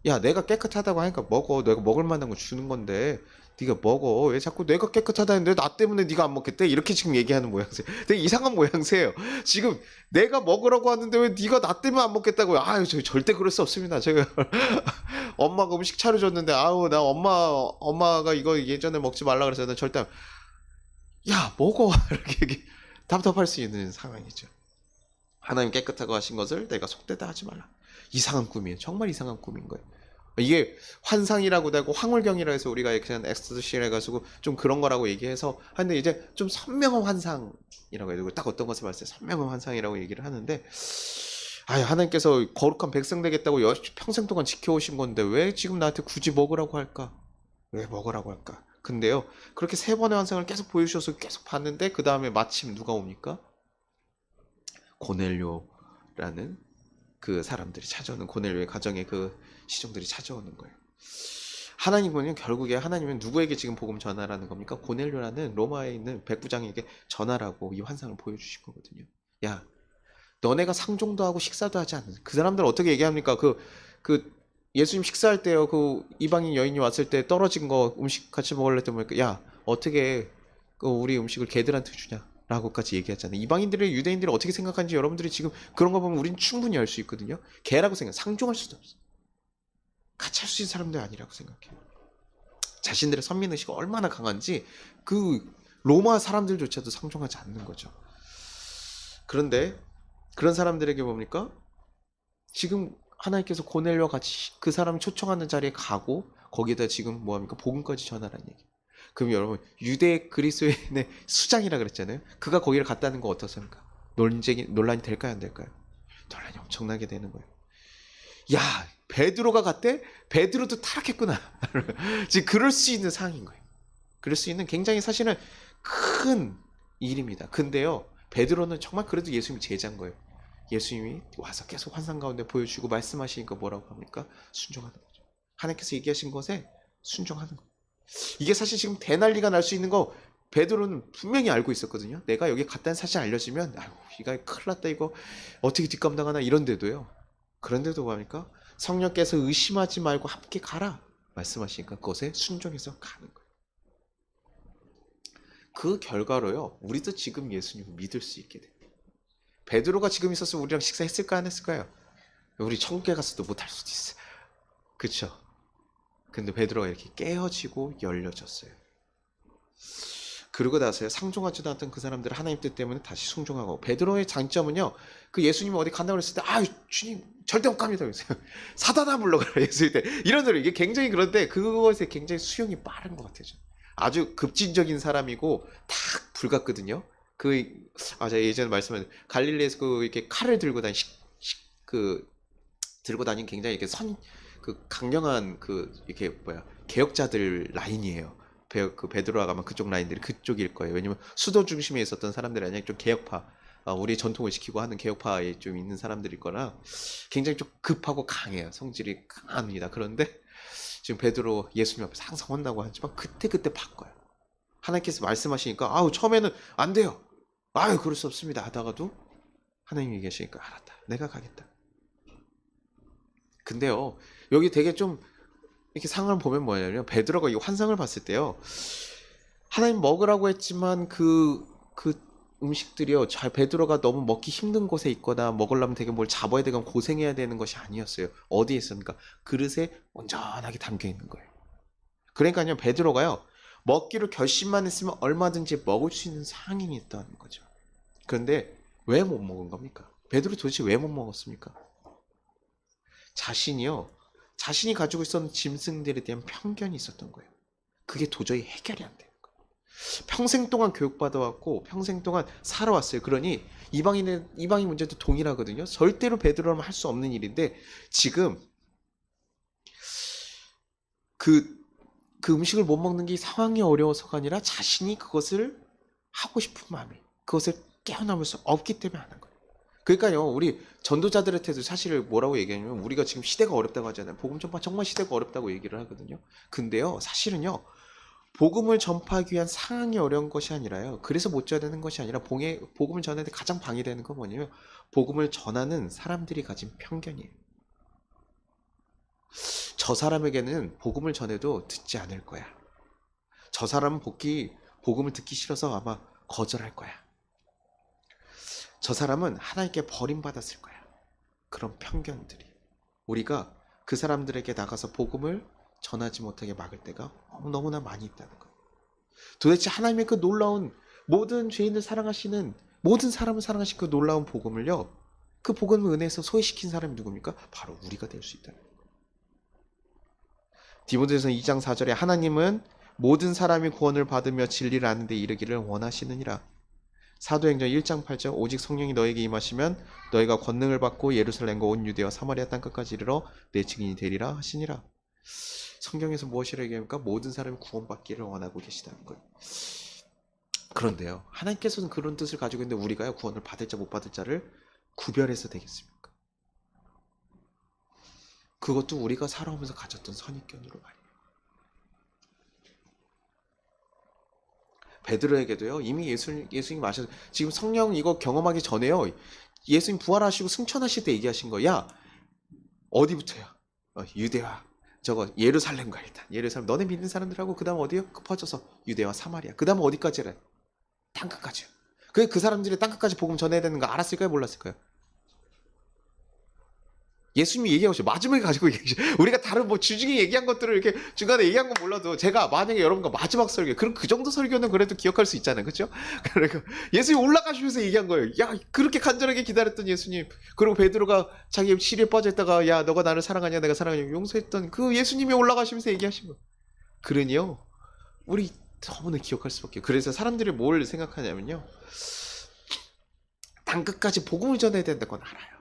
야 내가 깨끗하다고 하니까 먹어. 내가 먹을 만한 거 주는 건데 네가 먹어. 왜 자꾸 내가 깨끗하다는데 나 때문에 네가 안 먹겠대? 이렇게 지금 얘기하는 모양새예요. 되게 이상한 모양새예요. 지금 내가 먹으라고 하는데 왜 네가 나 때문에 안 먹겠다고요? 아유 저 절대 그럴 수 없습니다. 제가 엄마가 음식 차려줬는데 아우 나 엄마가 이거 예전에 먹지 말라 그래서 나 절대 야 먹어 이렇게 답답할 수 있는 상황이죠. 하나님 깨끗하고 하신 것을 내가 속되다 하지 말라. 이상한 꿈이에요. 정말 이상한 꿈인 거예요. 이게 환상이라고도 하고 황홀경이라 해서 우리가 그냥 엑스터시를 해가지고 좀 그런 거라고 얘기해서 하는데 이제 좀 선명한 환상이라고 해야 되고 딱 어떤 것을 봤을 때 선명한 환상이라고 얘기를 하는데 하나님께서 거룩한 백성 되겠다고 평생 동안 지켜오신 건데 왜 지금 나한테 굳이 먹으라고 할까? 왜 먹으라고 할까? 근데요 그렇게 3번의 환상을 계속 보여주셔서 계속 봤는데 그 다음에 마침 누가 옵니까? 고넬료라는 그 사람들이 찾아오는 고넬료의 가정에 그 시종들이 찾아오는 거예요. 하나님은 결국에 하나님은 누구에게 지금 복음 전하라는 겁니까? 고넬료라는 로마에 있는 백부장에게 전하라고 이 환상을 보여주신 거거든요. 야 너네가 상종도 하고 식사도 하지 않는 그 사람들 어떻게 얘기합니까? 그 예수님 식사할 때요 그 이방인 여인이 왔을 때 떨어진 거 음식 같이 먹을래 때 뭐니까 야 어떻게 그 우리 음식을 개들한테 주냐 라고까지 얘기하잖아요. 이방인들이 유대인들이 어떻게 생각하는지 여러분들이 지금 그런 거 보면 우린 충분히 알 수 있거든요. 개라고 상종할 수도 없어. 같이 할 수 있는 사람들 아니라고 생각해요. 자신들의 선민의식이 얼마나 강한지 그 로마 사람들조차도 상종하지 않는 거죠. 그런데 그런 사람들에게 뭡니까? 지금 하나님께서 고넬료와 같이 그 사람이 초청하는 자리에 가고 거기에다 지금 뭐합니까? 복음까지 전하라는 얘기. 그럼 여러분 유대 그리스도인의 수장이라 그랬잖아요. 그가 거기를 갔다는 거 어떻습니까? 논란이 될까요 안 될까요? 논란이 엄청나게 되는 거예요. 야 베드로가 갔대? 베드로도 타락했구나. 지금 그럴 수 있는 상황인 거예요. 그럴 수 있는 굉장히 사실은 큰 일입니다. 근데요 베드로는 정말 그래도 예수님이 제자인 거예요. 예수님이 와서 계속 환상 가운데 보여주고 말씀하시니까 뭐라고 합니까? 순종하는 거죠. 하나님께서 얘기하신 것에 순종하는 거예요. 이게 사실 지금 대난리가 날 수 있는 거 베드로는 분명히 알고 있었거든요. 내가 여기 갔다는 사실 알려지면 아이고 이거 큰일 났다 이거 어떻게 뒷감당하나 이런데도요. 그런데도 뭐합니까? 성령께서 의심하지 말고 함께 가라 말씀하시니까 그것에 순종해서 가는 거예요. 그 결과로요. 우리도 지금 예수님을 믿을 수 있게 돼요. 베드로가 지금 있었으면 우리랑 식사했을까 안 했을까요? 우리 천국에 가서도 못할 수도 있어요. 그렇죠? 근데 베드로가 이렇게 깨어지고 열려졌어요. 그러고 나서요. 상종하지도 않던 그 사람들은 하나님 뜻 때문에 다시 순종하고 베드로의 장점은요. 그 예수님이 어디 간다고 그랬을 때 주님 절대 못 갑니다. 그랬어요. 사단아 물러가라 예수님 때 이런 소리 이게 굉장히 그런데 그것에 굉장히 수용이 빠른 것 같아요. 아주 급진적인 사람이고 딱 불같거든요. 제가 예전에 말씀한 갈릴리에서 이렇게 칼을 들고 들고 다니는 굉장히 이렇게 강경한 이렇게 개혁자들 라인이에요. 베드로가 아마 그쪽 라인들이 그쪽일 거예요. 왜냐면 수도 중심에 있었던 사람들이 아니라 좀 개혁파, 우리 전통을 지키고 하는 개혁파에 좀 있는 사람들일 거라 굉장히 좀 급하고 강해요. 성질이 강합니다. 그런데 지금 베드로 예수님 앞에서 항상 혼나고 하지만 그때 바꿔요. 하나님께서 말씀하시니까 처음에는 안 돼요. 그럴 수 없습니다 하다가도 하나님이 계시니까 알았다. 내가 가겠다. 근데요. 여기 되게 좀 이렇게 상황을 보면 뭐냐면 베드로가 이 환상을 봤을 때요. 하나님 먹으라고 했지만 그 음식들이요. 베드로가 너무 먹기 힘든 곳에 있거나 먹으려면 되게 뭘 잡아야 되거나 고생해야 되는 것이 아니었어요. 어디에 있습니까? 그릇에 온전하게 담겨 있는 거예요. 그러니까요. 베드로가요. 먹기로 결심만 했으면 얼마든지 먹을 수 있는 상황이 있다는 거죠. 그런데 왜 못 먹은 겁니까? 베드로 도대체 왜 못 먹었습니까? 자신이 가지고 있었던 짐승들에 대한 편견이 있었던 거예요. 그게 도저히 해결이 안 되는 거예요. 평생 동안 교육받아왔고 평생 동안 살아왔어요. 그러니 이방인 문제도 동일하거든요. 절대로 베드로라면 할 수 없는 일인데 지금 그 음식을 못 먹는 게 상황이 어려워서가 아니라 자신이 그것을 하고 싶은 마음이 그것을 깨어넘을 수 없기 때문에 하는 거예요. 그러니까요. 우리 전도자들한테도 사실 뭐라고 얘기하냐면 우리가 지금 시대가 어렵다고 하잖아요. 복음 전파 정말 시대가 어렵다고 얘기를 하거든요. 근데요. 사실은요. 복음을 전파하기 위한 상황이 어려운 것이 아니라요. 그래서 못 전하는 것이 아니라 복음을 전하는데 가장 방해되는 건 뭐냐면 복음을 전하는 사람들이 가진 편견이에요. 저 사람에게는 복음을 전해도 듣지 않을 거야. 저 사람은 복음을 듣기 싫어서 아마 거절할 거야. 저 사람은 하나님께 버림받았을 거야. 그런 편견들이 우리가 그 사람들에게 나가서 복음을 전하지 못하게 막을 때가 너무나 많이 있다는 거예요. 도대체 하나님의 그 놀라운 모든 죄인을 사랑하시는 모든 사람을 사랑하시는 그 놀라운 복음을요. 그 복음을 은혜에서 소외시킨 사람이 누굽니까? 바로 우리가 될 수 있다는 거예요. 디모데전서 2장 4절에 하나님은 모든 사람이 구원을 받으며 진리를 아는 데 이르기를 원하시느니라. 사도행전 1장 8절 오직 성령이 너에게 임하시면 너희가 권능을 받고 예루살렘과 온 유대와 사마리아 땅끝까지 이르러 내 증인이 되리라 하시니라. 성경에서 무엇이라 얘기합니까? 모든 사람이 구원받기를 원하고 계시다는 거예요. 그런데요. 하나님께서는 그런 뜻을 가지고 있는데 우리가요. 구원을 받을 자 못 받을 자를 구별해서 되겠습니까? 그것도 우리가 살아오면서 가졌던 선입견으로 말이에요. 베드로에게도요. 이미 예수님 아셔서 지금 성령 이거 경험하기 전에요. 예수님 부활하시고 승천하실 때 얘기하신 거. 야 어디부터야? 유대와 예루살렘 가 일단. 예루살렘 너네 믿는 사람들하고 그 다음 어디요? 퍼져서 유대와 사마리아. 그 다음 어디까지래? 땅끝까지요. 그 사람들이 땅끝까지 복음 전해야 되는 거 알았을까요? 몰랐을까요? 예수님이 얘기하고 있어요. 마지막에 가지고 얘기하죠. 우리가 다른 주중에 얘기한 것들을 이렇게 중간에 얘기한 건 몰라도 제가 만약에 여러분과 마지막 설교, 그럼 그 정도 설교는 그래도 기억할 수 있잖아요. 그렇죠? 그러니까 예수님 올라가시면서 얘기한 거예요. 야, 그렇게 간절하게 기다렸던 예수님. 그리고 베드로가 자기 시리에 빠져있다가 야, 너가 나를 사랑하냐, 내가 사랑하냐 용서했던 그 예수님이 올라가시면서 얘기하신 거예요. 그러니요. 우리 너무나 기억할 수밖에. 그래서 사람들이 뭘 생각하냐면요. 땅끝까지 복음을 전해야 된다고 알아요.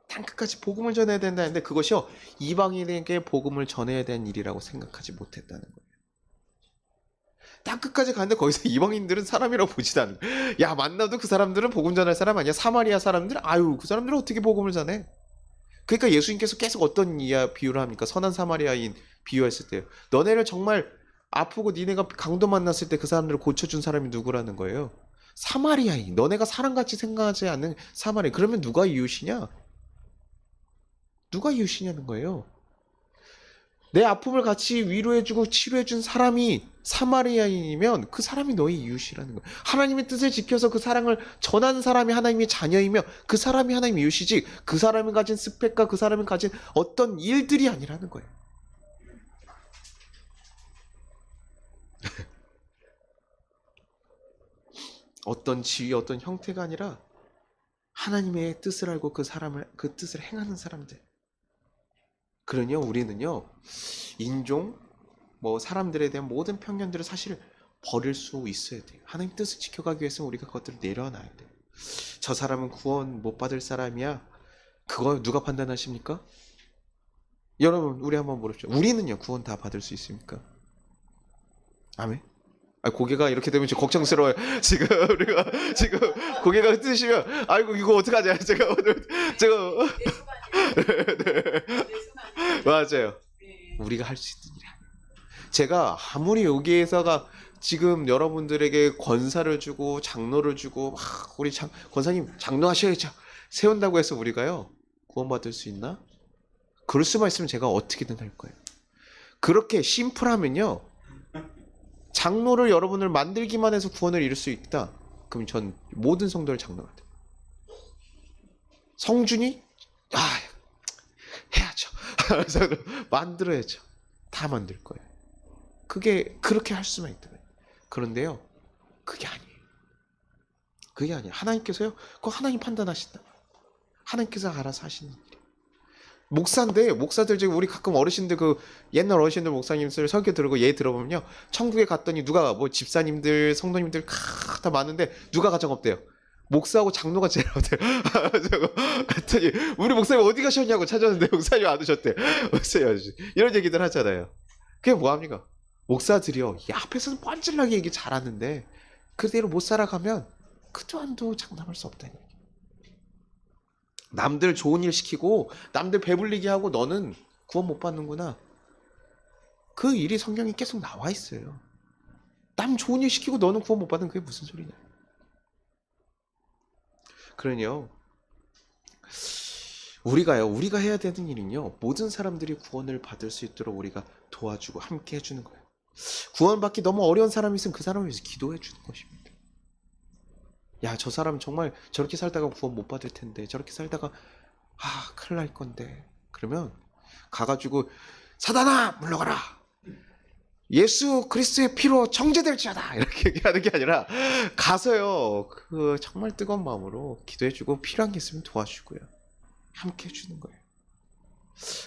땅끝까지 복음을 전해야 된다는데 그것이요. 이방인에게 복음을 전해야 되는 일이라고 생각하지 못했다는 거예요. 땅끝까지 가는데 거기서 이방인들은 사람이라고 보지도 않는 거예요. 야 만나도 그 사람들은 복음 전할 사람 아니야. 사마리아 사람들은 그 사람들은 어떻게 복음을 전해? 그러니까 예수님께서 계속 어떤 비유를 합니까? 선한 사마리아인 비유했을 때요. 너네를 정말 아프고 니네가 강도 만났을 때 그 사람들을 고쳐준 사람이 누구라는 거예요? 사마리아인. 너네가 사람같이 생각하지 않는 사마리아. 그러면 누가 이웃이냐? 누가 이웃이냐는 거예요. 내 아픔을 같이 위로해주고 치료해준 사람이 사마리아인이면 그 사람이 너의 이웃이라는 거예요. 하나님의 뜻을 지켜서 그 사랑을 전하는 사람이 하나님의 자녀이며 그 사람이 하나님의 이웃이지 그 사람이 가진 스펙과 그 사람이 가진 어떤 일들이 아니라는 거예요. 어떤 지위, 어떤 형태가 아니라 하나님의 뜻을 알고 그 뜻을 행하는 사람들. 그러니요, 우리는요, 인종, 뭐 사람들에 대한 모든 편견들을 사실 버릴 수 있어야 돼요. 하나님 뜻을 지켜가기 위해서는 우리가 그것들을 내려놔야 돼요. 저 사람은 구원 못 받을 사람이야. 그거 누가 판단하십니까? 여러분, 우리 한번 물어보죠. 우리는요, 구원 다 받을 수 있습니까? 아멘. 아, 고개가 이렇게 되면 지금 걱정스러워요. 지금 우리가 지금 고개가 흔드시면 아이고 이거 어떡하지? 제가 오늘 제가 맞아요. 우리가 할 수 있는 일이 아니에요. 제가 아무리 여기에서가 지금 여러분들에게 권사를 주고 장로를 주고 막 우리 권사님 장로하셔야죠. 세운다고 해서 우리가요 구원받을 수 있나? 그럴 수만 있으면 제가 어떻게든 할 거예요. 그렇게 심플하면요. 장로를 여러분을 만들기만 해서 구원을 이룰 수 있다. 그럼 전 모든 성도를 장로가 돼요. 성준이? 아, 해야죠. 만들어야죠. 다 만들 거예요. 그게 그렇게 할 수만 있다면. 그런데요. 그게 아니에요. 그게 아니에요. 하나님께서요. 그거 하나님 판단하신다. 하나님께서 알아서 하시는 일이에요. 목사인데 목사들 지금 우리 가끔 어르신들 그 옛날 어르신들 목사님들 설교 들고 얘 들어보면요 천국에 갔더니 누가 뭐 집사님들 성도님들 다 많은데 누가 가정 없대요. 목사하고 장로가 제일 없대요. 갔더니 우리 목사님 어디 가셨냐고 찾았는데 목사님 안 오셨대. 목사님 이런 얘기들 하잖아요. 그게 뭐합니까? 목사들이요 이 앞에서는 뻔질나게 얘기 잘하는데 그대로 못 살아가면 그 또한도 장담할 수 없다니. 남들 좋은 일 시키고 남들 배불리게 하고 너는 구원 못 받는구나. 그 일이 성경에 계속 나와 있어요. 남 좋은 일 시키고 너는 구원 못 받는 그게 무슨 소리냐. 그러니요. 우리가 해야 되는 일은요. 모든 사람들이 구원을 받을 수 있도록 우리가 도와주고 함께 해주는 거예요. 구원받기 너무 어려운 사람이 있으면 그 사람을 위해서 기도해 주는 것입니다. 야, 저 사람 정말 저렇게 살다가 구원 못 받을 텐데 저렇게 살다가 큰일 날 건데 그러면 가가지고 사단아 물러가라 예수 그리스도의 피로 정죄될지어다 이렇게 얘기하는 게 아니라 가서요 그 정말 뜨거운 마음으로 기도해주고 필요한 게 있으면 도와주고요 함께 해주는 거예요.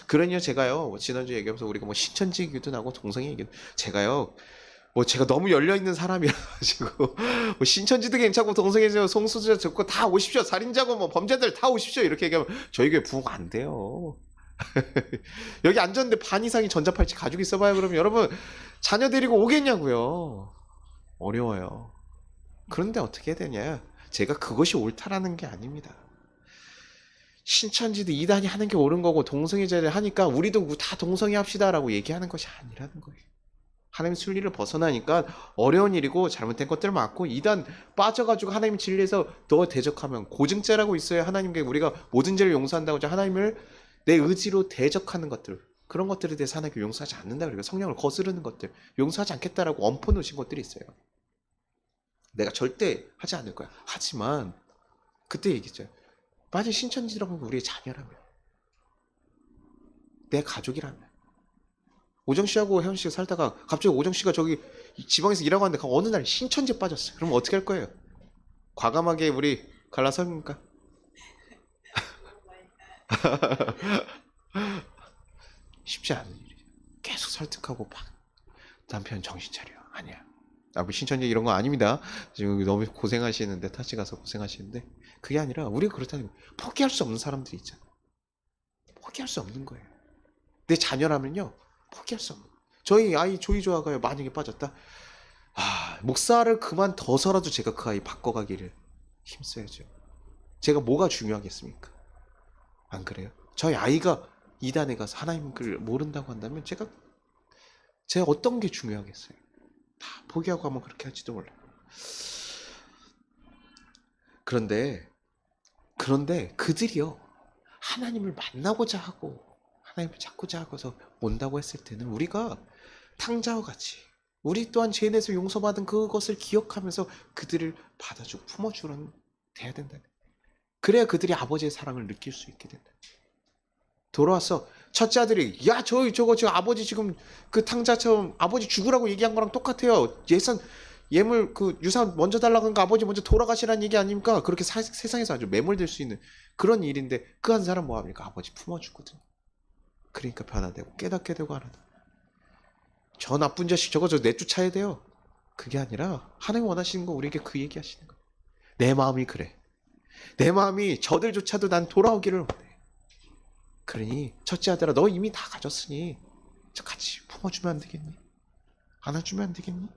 그러니요 제가요 지난주에 얘기하면서 우리가 뭐 신천지 얘기도 나고 동성애 얘기도 제가요 뭐 제가 너무 열려있는 사람이라 가지고 뭐 신천지도 괜찮고 동성애자 송수자 듣고 다 오십시오 살인자고 뭐 범죄들 다 오십시오 이렇게 얘기하면 저희 교회 부흥 안 돼요. 여기 앉았는데 반 이상이 전자팔찌 가지고 있어봐요. 그러면 여러분 자녀 데리고 오겠냐고요. 어려워요. 그런데 어떻게 해야 되냐 제가 그것이 옳다라는 게 아닙니다. 신천지도 이단이 하는 게 옳은 거고 동성애자를 하니까 우리도 다 동성애 합시다라고 얘기하는 것이 아니라는 거예요. 하나님 순리를 벗어나니까 어려운 일이고 잘못된 것들을 막고 이단 빠져가지고 하나님 진리에서 너 대적하면 고증죄라고 있어요. 하나님께 우리가 모든 죄를 용서한다고 하죠. 하나님을 내 의지로 대적하는 것들 그런 것들에 대해서 하나님께 용서하지 않는다. 그리고 성령을 거스르는 것들 용서하지 않겠다라고 엄포 놓으신 것들이 있어요. 내가 절대 하지 않을 거야. 하지만 그때 얘기했죠. 만약 신천지라고 하면 우리의 자녀라면 내 가족이라면 오정 씨하고 혜원 씨가 살다가 갑자기 오정 씨가 저기 지방에서 일하고 왔는데 어느 날 신천지에 빠졌어요. 그럼 어떻게 할 거예요? 과감하게 우리 갈라섭니까? 쉽지 않은 일이죠. 계속 설득하고 막 남편 정신 차려. 아니야. 뭐 신천지 이런 거 아닙니다. 지금 너무 고생하시는데 타지 가서 고생하시는데 그게 아니라 우리가 그렇다는 포기할 수 없는 사람들이 있잖아요. 포기할 수 없는 거예요. 내 자녀라면요. 포기할 수 없는. 저희 아이 조이조아가요 만약에 빠졌다. 목사를 그만둬서라도 제가 그 아이 바꿔가기를 힘써야죠. 제가 뭐가 중요하겠습니까? 안 그래요? 저희 아이가 이단에 가서 하나님을 모른다고 한다면 제가 제가 어떤 게 중요하겠어요? 다 포기하고 하면 그렇게 할지도 몰라요. 그런데 그들이요, 하나님을 만나고자 하고 하나님을 찾고자 하고서 온다고 했을 때는 우리가 탕자와 같이 우리 또한 죄인에서 용서받은 그것을 기억하면서 그들을 받아주고 품어주는 돼야 된다. 그래야 그들이 아버지의 사랑을 느낄 수 있게 된다. 돌아와서 첫째 아들이 야 저거 아버지 지금 그 탕자처럼 아버지 죽으라고 얘기한 거랑 똑같아요. 예물 그 유산 먼저 달라고 하니까 아버지 먼저 돌아가시라는 얘기 아닙니까? 그렇게 세상에서 아주 매몰될 수 있는 그런 일인데 그 한 사람 뭐합니까? 아버지 품어주거든. 그러니까 변화되고 깨닫게 되고 하는. 저 나쁜 자식 저거 저 내쫓아야 돼요. 그게 아니라 하나님 원하시는 거 우리에게 그 얘기하시는 거예요. 내 마음이 그래. 내 마음이 저들조차도 난 돌아오기를 원해. 그러니 첫째 아들아 너 이미 다 가졌으니 저 같이 품어주면 안 되겠니? 안아주면 안 되겠니?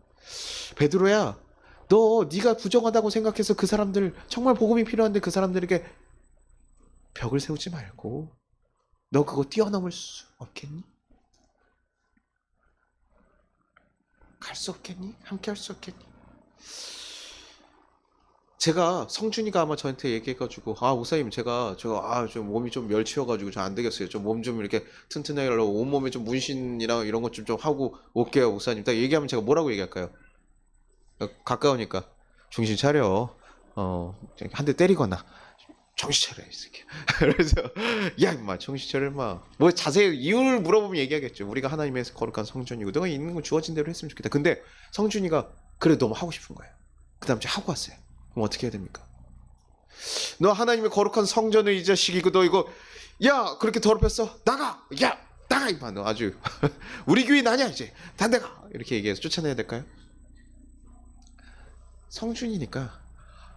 베드로야 네가 부정하다고 생각해서 그 사람들 정말 복음이 필요한데 그 사람들에게 벽을 세우지 말고 너 그거 뛰어넘을 수 없겠니? 갈 수 없겠니? 함께 할 수 없겠니? 제가 성준이가 아마 저한테 얘기해가지고 목사님 제가 좀 몸이 좀 멸치여가지고 저 안 되겠어요. 좀 몸 좀 이렇게 튼튼하게 하려고 온몸에 좀 문신이랑 이런 것 좀 하고 올게요 목사님. 딱 얘기하면 제가 뭐라고 얘기할까요? 가까우니까 정신 차려. 한 대 때리거나 정신 차려 이 새끼. 그래서 야 임마 정신 차려 임마. 뭐 자세히 이유를 물어보면 얘기하겠죠. 우리가 하나님의 거룩한 성전이고 너가 있는 거 주어진 대로 했으면 좋겠다. 근데 성준이가 그래 너무 하고 싶은 거예요. 그 다음 주에 하고 왔어요. 그럼 어떻게 해야 됩니까? 너 하나님의 거룩한 성전을 이 자식이고 너 이거 야 그렇게 더럽혔어? 나가! 야 나가 임마 너 아주 우리 교인 아니야 이제 단 데 가! 이렇게 얘기해서 쫓아내야 될까요? 성준이니까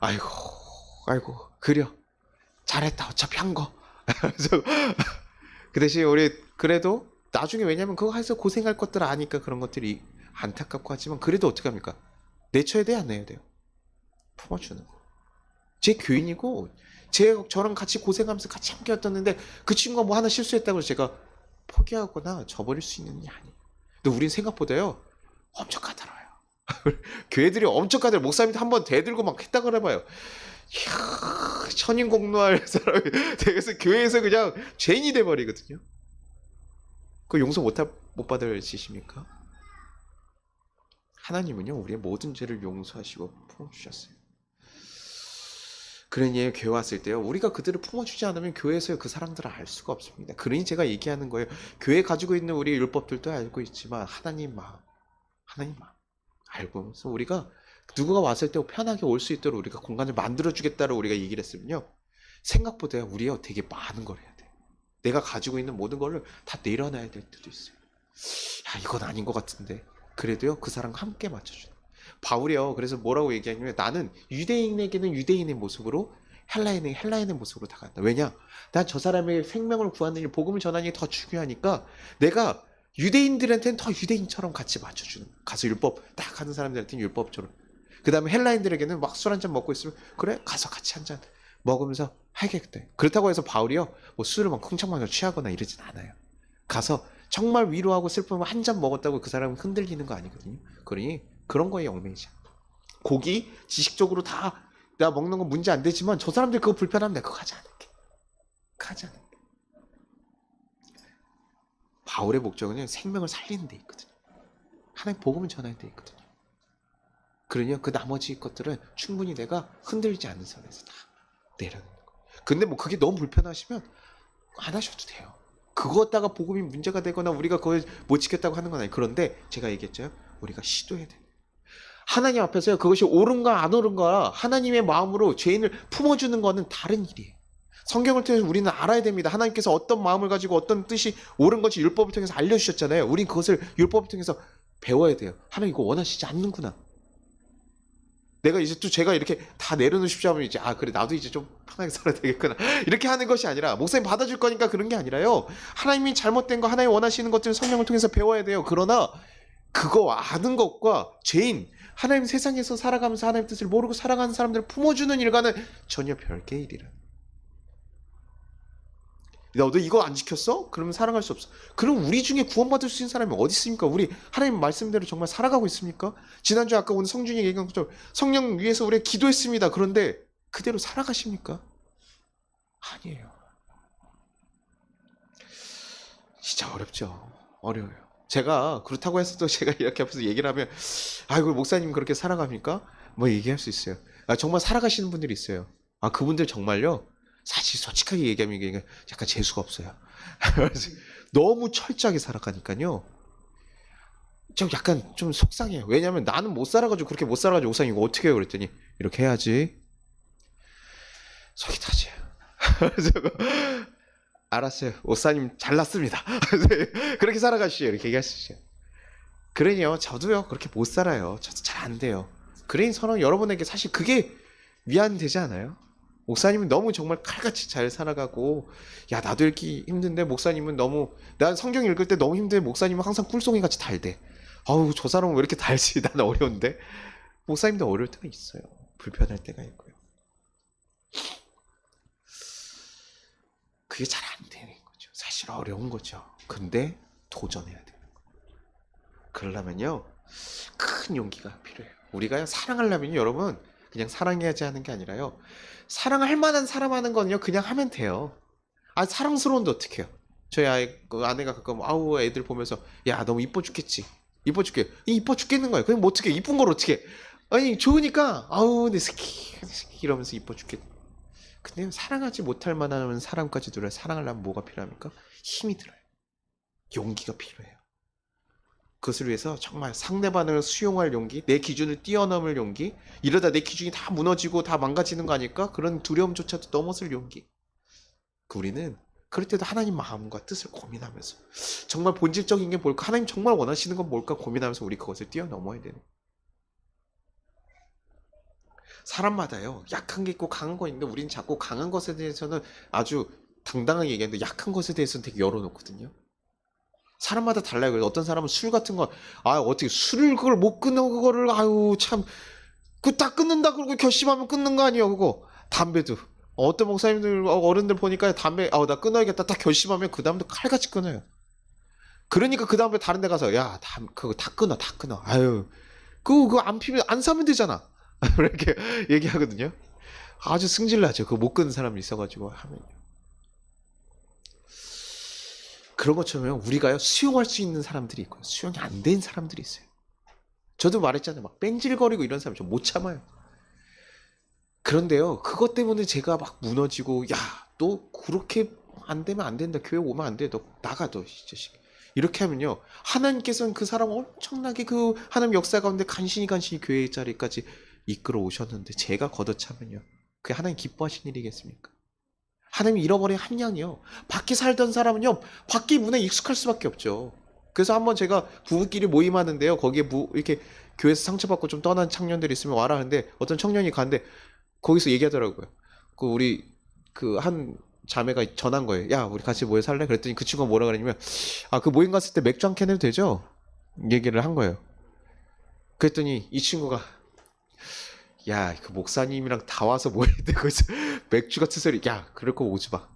아이고 그려 잘했다 어차피 한거 그 대신 우리 그래도 나중에 왜냐면 그거 해서 고생할 것들 아니까 그런 것들이 안타깝고 하지만 그래도 어떻게 합니까? 내쳐야 돼요 안 내야 돼요? 품어주는 거. 제 교인이고 저랑 같이 고생하면서 같이 함께 왔었는데 그 친구가 뭐 하나 실수했다고 해서 제가 포기하거나 저버릴 수 있는 게 아니에요. 근데 우린 생각보다요 엄청 까다로워요. 교회들이 엄청 까다로워요. 목사님도 한번 대들고 막 했다 그래봐요. 이야, 천인공노할 사람이 되겠어. 교회에서 그냥 죄인이 돼버리거든요. 그 용서 못 받을 짓입니까? 하나님은요 우리의 모든 죄를 용서하시고 품어주셨어요. 그러니 교회 왔을 때요 우리가 그들을 품어주지 않으면 교회에서 그 사람들을 알 수가 없습니다. 그러니 제가 얘기하는 거예요. 교회 가지고 있는 우리 율법들도 알고 있지만 하나님 마음 알고서 우리가 누구가 왔을 때 편하게 올 수 있도록 우리가 공간을 만들어 주겠다고 우리가 얘기를 했으면요 생각보다 우리가 되게 많은 걸 해야 돼. 내가 가지고 있는 모든 거를 다 내려놔야 될 때도 있어요. 이건 아닌 것 같은데 그래도요 그 사람과 함께 맞춰주는 바울이요 그래서 뭐라고 얘기하냐면 나는 유대인에게는 유대인의 모습으로 헬라인에게 헬라인의 모습으로 다가간다. 왜냐? 난 저 사람의 생명을 구하는 일 복음을 전하는 게 더 중요하니까 내가 유대인들한테는 더 유대인처럼 같이 맞춰주는 가서 율법 딱 하는 사람들한테는 율법처럼 그 다음에 헬라인들에게는 막 술 한잔 먹고 있으면 그래 가서 같이 한잔 먹으면서 하겠대. 그렇다고 해서 바울이요 뭐 술을 막 흥청망청 취하거나 이러진 않아요. 가서 정말 위로하고 슬프면 한 잔 먹었다고 그 사람은 흔들리는 거 아니거든요. 그러니 그런 거에 얽매이지. 고기 지식적으로 다 내가 먹는 건 문제 안 되지만 저 사람들 그거 불편하면 내가 그거 하지 않을게. 바울의 목적은 생명을 살리는 데 있거든요. 하나님 복음을 전하는 데 있거든요. 그러니 그 나머지 것들은 충분히 내가 흔들리지 않는 선에서 다 내려놓는 거예요. 근데 뭐 그게 너무 불편하시면 안 하셔도 돼요. 그거 갖다가 복음이 문제가 되거나 우리가 그걸 못 지켰다고 하는 건 아니에요. 그런데 제가 얘기했죠. 우리가 시도해야 돼요. 하나님 앞에서요. 그것이 옳은가 안 옳은가 하나님의 마음으로 죄인을 품어주는 거는 다른 일이에요. 성경을 통해서 우리는 알아야 됩니다. 하나님께서 어떤 마음을 가지고 어떤 뜻이 옳은 건지 율법을 통해서 알려주셨잖아요. 우린 그것을 율법을 통해서 배워야 돼요. 하나님 이거 원하시지 않는구나. 내가 이제 또 제가 이렇게 다 내려놓으십시오 하면 이제 그래 나도 이제 좀 편하게 살아야 되겠구나 이렇게 하는 것이 아니라 목사님 받아줄 거니까 그런 게 아니라요. 하나님이 잘못된 거 하나님 원하시는 것들을 성경을 통해서 배워야 돼요. 그러나 그거 아는 것과 죄인 하나님 세상에서 살아가면서 하나님 뜻을 모르고 살아가는 사람들을 품어주는 일과는 전혀 별개의 일이라. 너도 이거 안 지켰어? 그러면 사랑할 수 없어. 그럼 우리 중에 구원받을 수 있는 사람이 어디 있습니까? 우리 하나님 말씀대로 정말 살아가고 있습니까? 지난주 아까 오늘 성준이 얘기한 것처럼 성령 위해서 우리가 기도했습니다. 그런데 그대로 살아가십니까? 아니에요. 진짜 어렵죠. 어려워요. 제가 그렇다고 해서도 제가 이렇게 앞에서 얘기를 하면 아이고 목사님 그렇게 살아갑니까? 뭐 얘기할 수 있어요. 정말 살아가시는 분들이 있어요. 그분들 정말요. 사실 솔직하게 얘기하면 이게 약간 재수가 없어요. 너무 철저하게 살아가니까요. 좀 약간 좀 속상해요. 왜냐면 나는 못 살아가지고 그렇게 못 살아가지고 목사님 이거 어떻게 해요? 그랬더니 이렇게 해야지. 속이 타지. 알았어요. 목사님 잘났습니다. 그렇게 살아가시죠. 이렇게 얘기하시죠. 그러니요. 저도요. 그렇게 못 살아요. 저도 잘 안 돼요. 그러니 저는 여러분에게 사실 그게 위안되지 않아요? 목사님은 너무 정말 칼같이 잘 살아가고 야 나도 읽기 힘든데 목사님은 너무 난 성경 읽을 때 너무 힘든데 목사님은 항상 꿀송이같이 달대. 아우 저 사람은 왜 이렇게 달지? 나는 어려운데. 목사님도 어려울 때가 있어요. 불편할 때가 있고요. 그게 잘 안 되는 거죠. 사실 어려운 거죠. 근데 도전해야 되는 거예요. 그러려면요 큰 용기가 필요해요. 우리가 사랑하려면 여러분 그냥 사랑해야지 하는 게 아니라요. 사랑할 만한 사람 하는 거는요 그냥 하면 돼요. 사랑스러운데 어떡해요. 저희 그 아내가 가끔 아우 애들 보면서 야 너무 이뻐 죽겠지. 이뻐 죽게 이뻐 죽겠는 거예요. 그냥 뭐 어떻게 이쁜 걸 어떻게 아니 좋으니까 아우 내 새끼 이러면서 이뻐 죽겠. 근데 사랑하지 못할 만한 사람까지 들어야 사랑하려면 뭐가 필요합니까? 힘이 들어요. 용기가 필요해요. 그것을 위해서 정말 상대방을 수용할 용기, 내 기준을 뛰어넘을 용기, 이러다 내 기준이 다 무너지고 다 망가지는 거 아닐까? 그런 두려움조차도 넘어설 용기. 우리는 그럴 때도 하나님 마음과 뜻을 고민하면서 정말 본질적인 게 뭘까? 하나님 정말 원하시는 건 뭘까? 고민하면서 우리 그것을 뛰어넘어야 되는. 사람마다요 약한 게 있고 강한 거 있는데 우리는 자꾸 강한 것에 대해서는 아주 당당하게 얘기하는데 약한 것에 대해서는 되게 열어놓거든요. 사람마다 달라요. 그래서 어떤 사람은 술 같은 거, 어떻게 술을 그걸 못 끊어, 그거를, 아유, 참, 그 다 끊는다, 그러고 결심하면 끊는 거 아니에요, 그거. 담배도. 어떤 목사님들, 어른들 보니까 담배, 나 끊어야겠다, 딱 결심하면 그 다음도 칼같이 끊어요. 그러니까 그 다음에 다른 데 가서, 야, 그거 다 끊어, 다 끊어. 아유, 그거 안 피면, 안 사면 되잖아. 이렇게 얘기하거든요. 아주 승질나죠. 그거 못 끊는 사람이 있어가지고 하면요. 그런 것처럼 우리가요 수용할 수 있는 사람들이 있고요 수용이 안 된 사람들이 있어요. 저도 말했잖아요. 막 뺀질거리고 이런 사람 좀 못 참아요. 그런데요 그것 때문에 제가 막 무너지고 야 너 그렇게 안 되면 안 된다. 교회 오면 안 돼. 너 나가 너 이 자식. 이렇게 하면요 하나님께서는 그 사람을 엄청나게 그 하나님 역사 가운데 간신히 교회의 자리까지 이끌어 오셨는데 제가 걷어차면요 그게 하나님 기뻐하신 일이겠습니까? 하나님이 잃어버린 한 양이요. 밖에 살던 사람은요, 밖에 문에 익숙할 수밖에 없죠. 그래서 한번 제가 부부끼리 모임하는데요, 거기에 이렇게 교회에서 상처받고 좀 떠난 청년들이 있으면 와라 하는데 어떤 청년이 가는데 거기서 얘기하더라고요. 우리 그 한 자매가 전한 거예요. 야, 우리 같이 모여 살래? 그랬더니 그 친구가 뭐라 그러냐면, 그 모임 갔을 때 맥주 한 캔 해도 되죠? 얘기를 한 거예요. 그랬더니 이 친구가 야, 그 목사님이랑 다 와서 뭐 해야 되고 있어. 맥주 같은 소리. 야, 그럴 거 오지 마.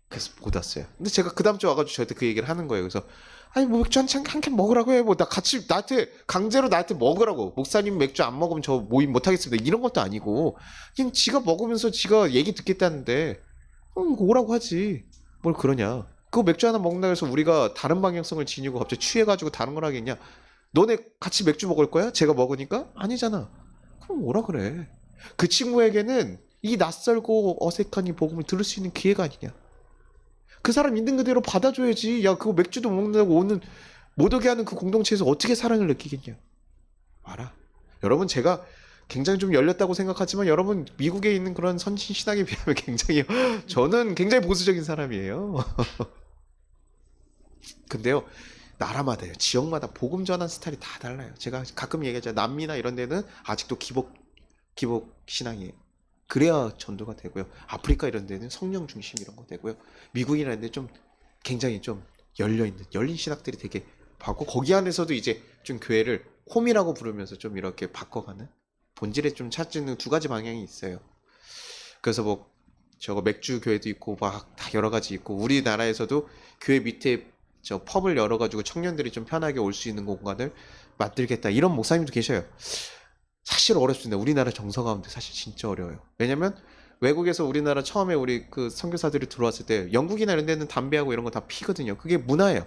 그래서 못 왔어요. 근데 제가 그 다음 주에 와가지고 저한테 그 얘기를 하는 거예요. 그래서 아니 뭐 맥주 한 캔 먹으라고 해. 뭐 나 같이 나한테 강제로 나한테 먹으라고. 목사님 맥주 안 먹으면 저 모임 못 하겠습니다. 이런 것도 아니고 그냥 지가 먹으면서 지가 얘기 듣겠다는데 오라고 하지. 뭘 그러냐. 그 맥주 하나 먹는다 해서 우리가 다른 방향성을 지니고 갑자기 취해가지고 다른 걸 하겠냐. 너네 같이 맥주 먹을 거야? 제가 먹으니까? 아니잖아. 그럼 오라 그래. 그 친구에게는 이 낯설고 어색한 이 복음을 들을 수 있는 기회가 아니냐. 그 사람 있는 그대로 받아줘야지. 야, 그거 맥주도 먹는다고 오는 못 오게 하는 그 공동체에서 어떻게 사랑을 느끼겠냐. 알아. 여러분 제가 굉장히 좀 열렸다고 생각하지만 여러분 미국에 있는 그런 선진 신학에 비하면 굉장히 저는 굉장히 보수적인 사람이에요. 근데요. 나라마다요. 지역마다 복음 전환 스타일이 다 달라요. 제가 가끔 얘기하죠. 남미나 이런 데는 아직도 기복 신앙이에요. 그래야 전도가 되고요. 아프리카 이런 데는 성령 중심 이런 거 되고요. 미국이라는 데 좀 굉장히 좀 열린 신학들이 되게 많고 거기 안에서도 이제 좀 교회를 홈이라고 부르면서 좀 이렇게 바꿔가는 본질에 좀 찾는 두 가지 방향이 있어요. 그래서 뭐 저거 맥주 교회도 있고 막 다 여러 가지 있고 우리나라에서도 교회 밑에 저 펍을 열어가지고 청년들이 좀 편하게 올 수 있는 공간을 만들겠다 이런 목사님도 계셔요. 사실 어렵습니다. 우리나라 정서 가운데 사실 진짜 어려워요. 왜냐면 외국에서 우리나라 처음에 우리 그 선교사들이 들어왔을 때 영국이나 이런 데는 담배하고 이런 거 다 피거든요. 그게 문화예요.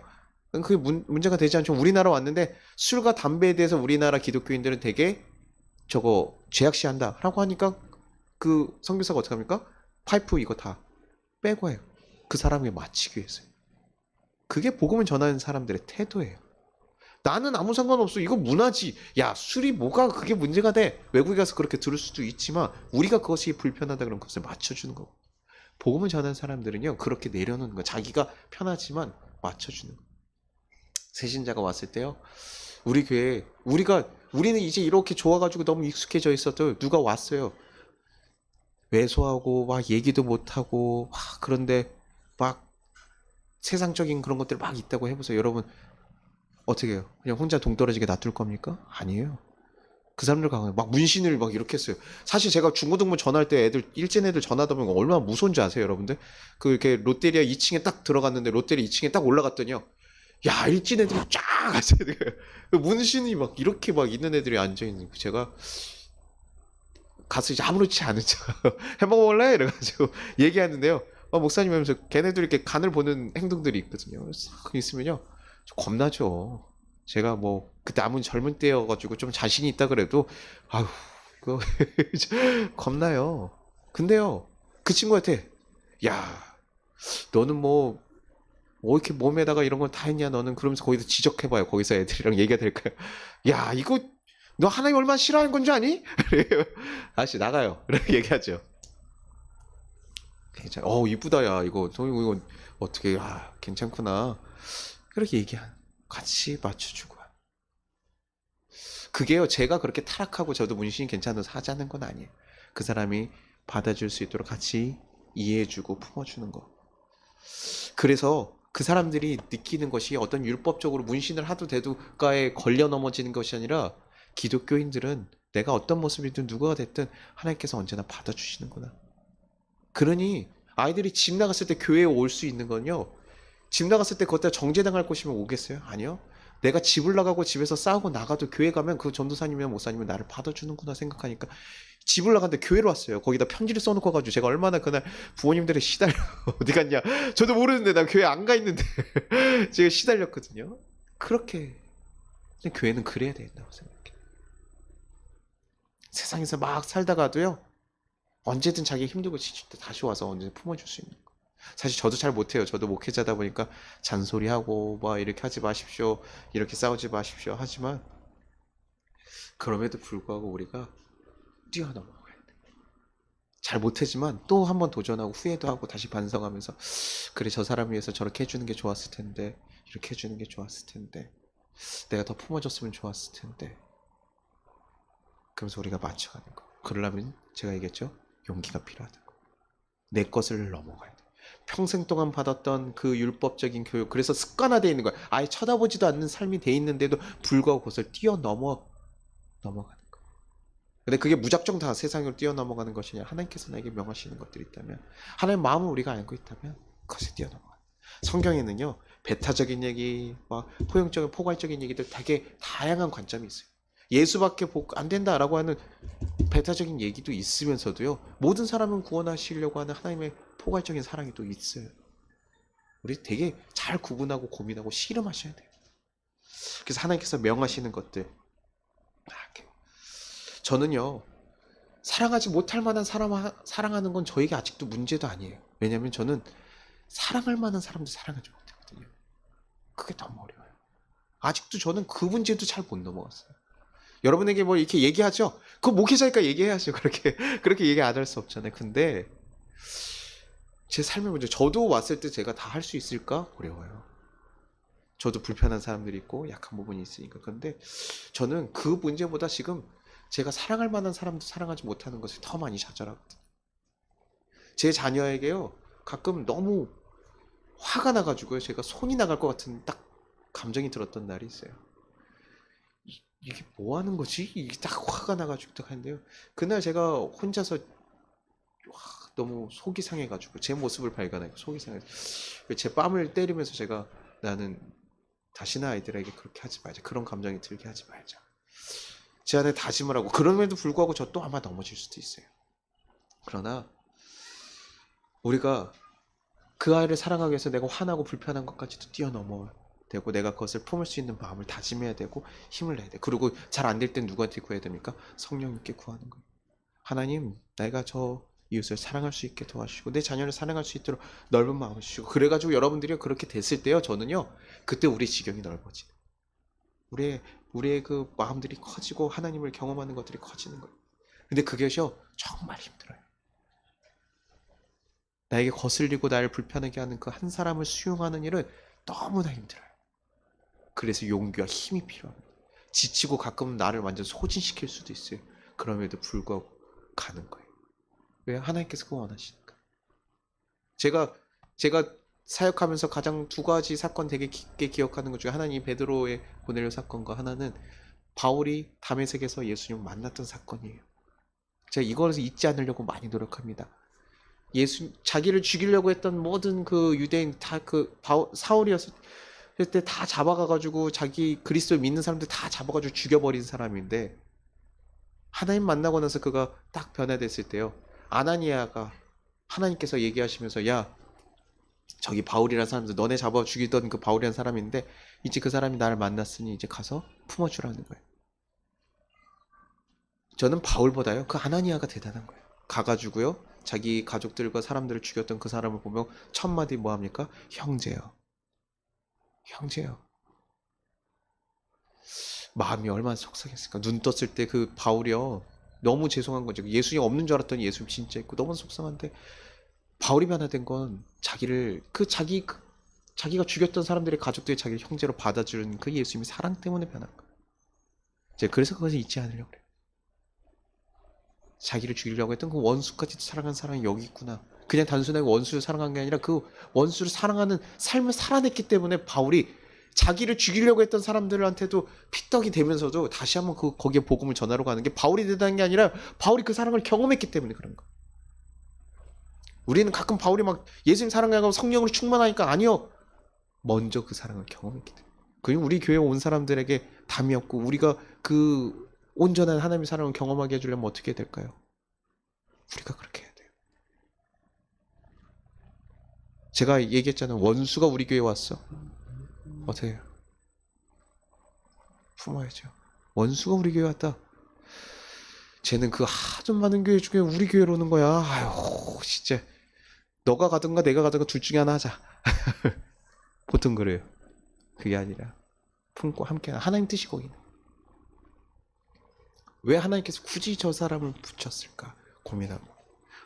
그게 문제가 되지 않죠. 우리나라 왔는데 술과 담배에 대해서 우리나라 기독교인들은 되게 저거 제약시한다라고 하니까 그 선교사가 어떻게 합니까? 파이프 이거 다 빼고 해요. 그 사람에 맞추기 위해서요. 그게 복음을 전하는 사람들의 태도예요. 나는 아무 상관없어. 이거 문화지. 야, 술이 뭐가 그게 문제가 돼. 외국에 가서 그렇게 들을 수도 있지만 우리가 그것이 불편하다 그러면 그것을 맞춰주는 거고. 복음을 전하는 사람들은요. 그렇게 내려놓는 거. 자기가 편하지만 맞춰주는 거. 새신자가 왔을 때요. 우리 교회에 우리는 이제 이렇게 좋아가지고 너무 익숙해져 있어도 누가 왔어요. 왜소하고 막 얘기도 못하고 막 그런데 막 세상적인 그런 것들 막 있다고 해보세요. 여러분 어떻게 해요? 그냥 혼자 동떨어지게 놔둘 겁니까? 아니에요. 그 사람들 강해요. 막 문신을 막 이렇게 했어요. 사실 제가 중고등부 전화할 때 애들 일진 애들 전화하다 보면 얼마나 무서운지 아세요, 여러분들? 그 이렇게 롯데리아 2층에 딱 들어갔는데 롯데리아 2층에 딱 올라갔더니요. 야, 일진 애들이 쫙 앉아있는 거예요. 문신이 막 이렇게 막 있는 애들이 앉아있는 거. 제가 가서 이제 아무렇지 않은 척 햄버거 먹을래? 이래가지고 얘기하는데요. 목사님 하면서 걔네들 이렇게 간을 보는 행동들이 있거든요. 싹 있으면요. 겁나죠. 제가 뭐 그때 아무리 젊은 때여가지고 좀 자신이 있다 그래도 아휴 이거 겁나요. 근데요 그 친구한테 야 너는 뭐 이렇게 몸에다가 이런 건 다 했냐 너는 그러면서 거기서 지적해봐요. 거기서 애들이랑 얘기가 될까요? 야 이거 너 하나님 얼마나 싫어하는 건지 아니? 아저씨 나가요. 이렇게 얘기하죠. 괜찮아. 이쁘다 야 이거 어떻게 괜찮구나. 그렇게 같이 맞춰주고. 그게요, 제가 그렇게 타락하고 저도 문신이 괜찮아서 하자는 건 아니에요. 그 사람이 받아줄 수 있도록 같이 이해해주고 품어주는 거. 그래서 그 사람들이 느끼는 것이 어떤 율법적으로 문신을 하도 대두가에 걸려 넘어지는 것이 아니라 기독교인들은 내가 어떤 모습이든 누구가 됐든 하나님께서 언제나 받아주시는구나. 그러니 아이들이 집 나갔을 때 교회에 올 수 있는 건요. 집 나갔을 때 그것 정죄당할 것이면 오겠어요? 아니요. 내가 집을 나가고 집에서 싸우고 나가도 교회 가면 그 전도사님이면 목사님은 나를 받아주는구나 생각하니까 집을 나갔는데 교회로 왔어요. 거기다 편지를 써놓고 가지고 제가 얼마나 그날 부모님들이 시달려 어디 갔냐 저도 모르는데 나 교회 안 가 있는데 제가 시달렸거든요. 그렇게 교회는 그래야 된다고 생각해요. 세상에서 막 살다가도요 언제든 자기 힘들고 지칠 때 다시 와서 언제 품어줄 수 있는 거. 사실 저도 잘 못해요. 저도 목회자다 보니까 잔소리하고 막 이렇게 하지 마십시오. 이렇게 싸우지 마십시오. 하지만 그럼에도 불구하고 우리가 뛰어넘어가야 돼. 잘 못하지만 또 한 번 도전하고 후회도 하고 다시 반성하면서 그래 저 사람 위해서 저렇게 해주는 게 좋았을 텐데 이렇게 해주는 게 좋았을 텐데 내가 더 품어줬으면 좋았을 텐데 그러면서 우리가 맞춰가는 거. 그러려면 제가 얘기했죠. 용기가 필요하다고. 내 것을 넘어가야 돼. 평생 동안 받았던 그 율법적인 교육, 그래서 습관화되어 있는 거야. 아예 쳐다보지도 않는 삶이 돼 있는데도 불구하고 그것을 넘어가는 거. 근데 그게 무작정 다 세상으로 뛰어넘어가는 것이냐? 하나님께서 나에게 명하시는 것들이 있다면, 하나님 마음을 우리가 알고 있다면 그것에 뛰어넘어가. 성경에는요, 배타적인 얘기, 막 포용적인, 포괄적인 얘기들 되게 다양한 관점이 있어요. 예수밖에 안 된다라고 하는 배타적인 얘기도 있으면서도요, 모든 사람은 구원하시려고 하는 하나님의 포괄적인 사랑이 또 있어요. 우리 되게 잘 구분하고 고민하고 씨름하셔야 돼요. 그래서 하나님께서 명하시는 것들. 저는요, 사랑하지 못할 만한 사랑하는 건 저에게 아직도 문제도 아니에요. 왜냐면 저는 사랑할 만한 사람도 사랑하지 못하거든요. 그게 너무 어려워요. 아직도 저는 그 문제도 잘 못 넘어갔어요. 여러분에게 뭐 이렇게 얘기하죠? 그거 목회자니까 얘기해야죠. 그렇게 얘기 안 할 수 없잖아요. 근데 제 삶의 문제, 저도 왔을 때 제가 다 할 수 있을까? 어려워요. 저도 불편한 사람들이 있고 약한 부분이 있으니까. 근데 저는 그 문제보다 지금 제가 사랑할 만한 사람도 사랑하지 못하는 것이 더 많이 좌절하거든요. 제 자녀에게요, 가끔 너무 화가 나가지고요, 제가 손이 나갈 것 같은 딱 감정이 들었던 날이 있어요. 이게 뭐 하는 거지? 이게 딱 화가 나가지고 딱 하는데요. 그날 제가 혼자서 너무 속이 상해가지고 제 모습을 발견하고 속이 상해서 제 뺨을 때리면서 제가 나는 다시는 아이들에게 그렇게 하지 말자. 그런 감정이 들게 하지 말자. 제 안에 다짐을 하고 그럼에도 불구하고 저 또 아마 넘어질 수도 있어요. 그러나 우리가 그 아이를 사랑하기 위해서 내가 화나고 불편한 것까지도 뛰어넘어야 되고 내가 그것을 품을 수 있는 마음을 다짐해야 되고 힘을 내야 돼. 그리고 잘 안 될 땐 누구한테 구해야 됩니까? 성령님께 구하는 거예요. 하나님, 내가 저 이웃을 사랑할 수 있게 도와주시고 내 자녀를 사랑할 수 있도록 넓은 마음을 주시고 그래가지고 여러분들이 그렇게 됐을 때요. 저는요. 그때 우리 지경이 넓어지는 우리의 그 마음들이 커지고 하나님을 경험하는 것들이 커지는 거예요. 근데 그것이요. 정말 힘들어요. 나에게 거슬리고 나를 불편하게 하는 그 한 사람을 수용하는 일은 너무나 힘들어요. 그래서 용기와 힘이 필요합니다. 지치고 가끔은 나를 완전 소진시킬 수도 있어요. 그럼에도 불구하고 가는 거예요. 왜? 하나님께서 그거 원하시니까. 제가 사역하면서 가장 두 가지 사건 되게 깊게 기억하는 것 중에 하나는 베드로의 고넬료 사건과 하나는 바울이 다메섹에서 예수님을 만났던 사건이에요. 제가 이걸 잊지 않으려고 많이 노력합니다. 자기를 죽이려고 했던 모든 그 유대인 다 사울이었을 때 다 잡아가가지고 자기 그리스도 믿는 사람들 다 잡아가지고 죽여버린 사람인데 하나님 만나고 나서 그가 딱 변화됐을 때요. 아나니아가 하나님께서 얘기하시면서 야 저기 바울이라는 사람들 너네 잡아 죽이던 그 바울이라는 사람인데 이제 그 사람이 나를 만났으니 이제 가서 품어주라는 거예요. 저는 바울보다요 그 아나니아가 대단한 거예요. 가가지고요 자기 가족들과 사람들을 죽였던 그 사람을 보면 첫 마디 뭐 합니까? 형제요. 형제요. 마음이 얼마나 속상했을까. 눈 떴을 때 그 바울이요 너무 죄송한 거죠. 예수님 없는 줄 알았더니 예수님 진짜 있고 너무 속상한데 바울이 변화된 건 자기가 죽였던 사람들의 가족들이 자기를 형제로 받아주는 그 예수님의 사랑 때문에 변한 거예요. 제가 그래서 그것을 잊지 않으려고 그래요. 자기를 죽이려고 했던 그 원수까지도 사랑한 사랑이 여기 있구나. 그냥 단순하게 원수를 사랑한 게 아니라 그 원수를 사랑하는 삶을 살아냈기 때문에 바울이 자기를 죽이려고 했던 사람들한테도 피떡이 되면서도 다시 한번 거기에 복음을 전하러 가는 게 바울이 대단한 게 아니라 바울이 그 사랑을 경험했기 때문에 그런 거예요. 우리는 가끔 바울이 막 예수님 사랑하고 성령으로 충만하니까 아니요. 먼저 그 사랑을 경험했기 때문에. 그리고 우리 교회에 온 사람들에게 담이 없고 우리가 그 온전한 하나님의 사랑을 경험하게 해주려면 어떻게 해야 될까요? 우리가 그렇게 해야 돼요. 제가 얘기했잖아요. 원수가 우리 교회에 왔어. 어떻게 해요? 품어야죠. 원수가 우리 교회에 왔다. 쟤는 그 하도 많은 교회 중에 우리 교회로 오는 거야. 아유 진짜 너가 가든가 내가 가든가 둘 중에 하나 하자. 보통 그래요. 그게 아니라 품고 함께 하나님 뜻이 거기는. 왜 하나님께서 굳이 저 사람을 붙였을까 고민하고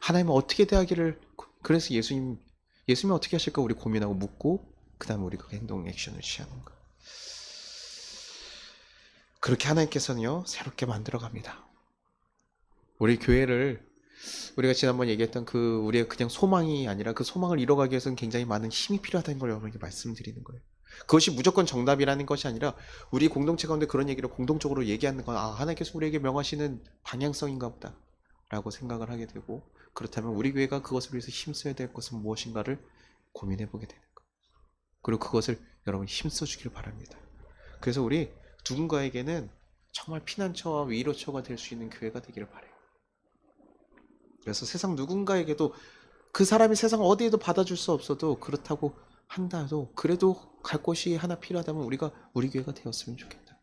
하나님은 어떻게 대하기를 그래서 예수님이 어떻게 하실까 우리 고민하고 묻고 그 다음에 우리가 행동 액션을 취하는 거. 그렇게 하나님께서는요 새롭게 만들어갑니다. 우리 교회를 우리가 지난번 얘기했던 우리의 그냥 소망이 아니라 그 소망을 이뤄가기 위해서는 굉장히 많은 힘이 필요하다는 걸 여러분에게 말씀드리는 거예요. 그것이 무조건 정답이라는 것이 아니라 우리 공동체 가운데 그런 얘기를 공동적으로 얘기하는 건 하나님께서 우리에게 명하시는 방향성인가 보다 라고 생각을 하게 되고 그렇다면 우리 교회가 그것을 위해서 힘써야 될 것은 무엇인가를 고민해 보게 되는 거예요. 그리고 그것을 여러분 힘써 주길 바랍니다. 그래서 우리 누군가에게는 정말 피난처와 위로처가 될 수 있는 교회가 되기를 바라요. 그래서 세상 누군가에게도 그 사람이 세상 어디에도 받아줄 수 없어도 그렇다고 한다도 그래도 갈 곳이 하나 필요하다면 우리가 우리 교회가 되었으면 좋겠다.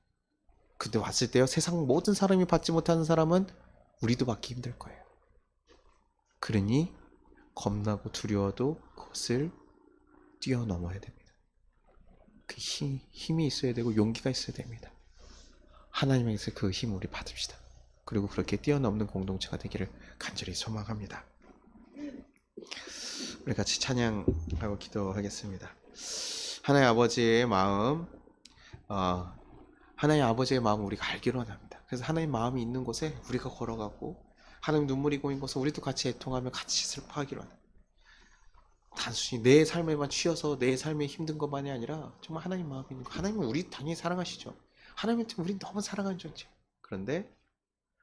근데 왔을 때요 세상 모든 사람이 받지 못하는 사람은 우리도 받기 힘들 거예요. 그러니 겁나고 두려워도 그것을 뛰어넘어야 됩니다. 그 힘이 있어야 되고 용기가 있어야 됩니다. 하나님에게서 그 힘을 우리 받읍시다. 그리고 그렇게 뛰어넘는 공동체가 되기를 간절히 소망합니다. 우리 같이 찬양하고 기도하겠습니다. 하나님 아버지의 마음, 하나님 아버지의 마음을 우리가 알기로 합니다. 그래서 하나님 마음이 있는 곳에 우리가 걸어가고 하나님 눈물이 고인 곳에 우리도 같이 애통하며 같이 슬퍼하기로 합니다. 단순히 내 삶에만 치여서 내 삶에 힘든 것만이 아니라 정말 하나님 마음이 있는 거. 하나님은 우리 당연히 사랑하시죠. 하나님한테 우리는 너무 사랑하는 존재. 그런데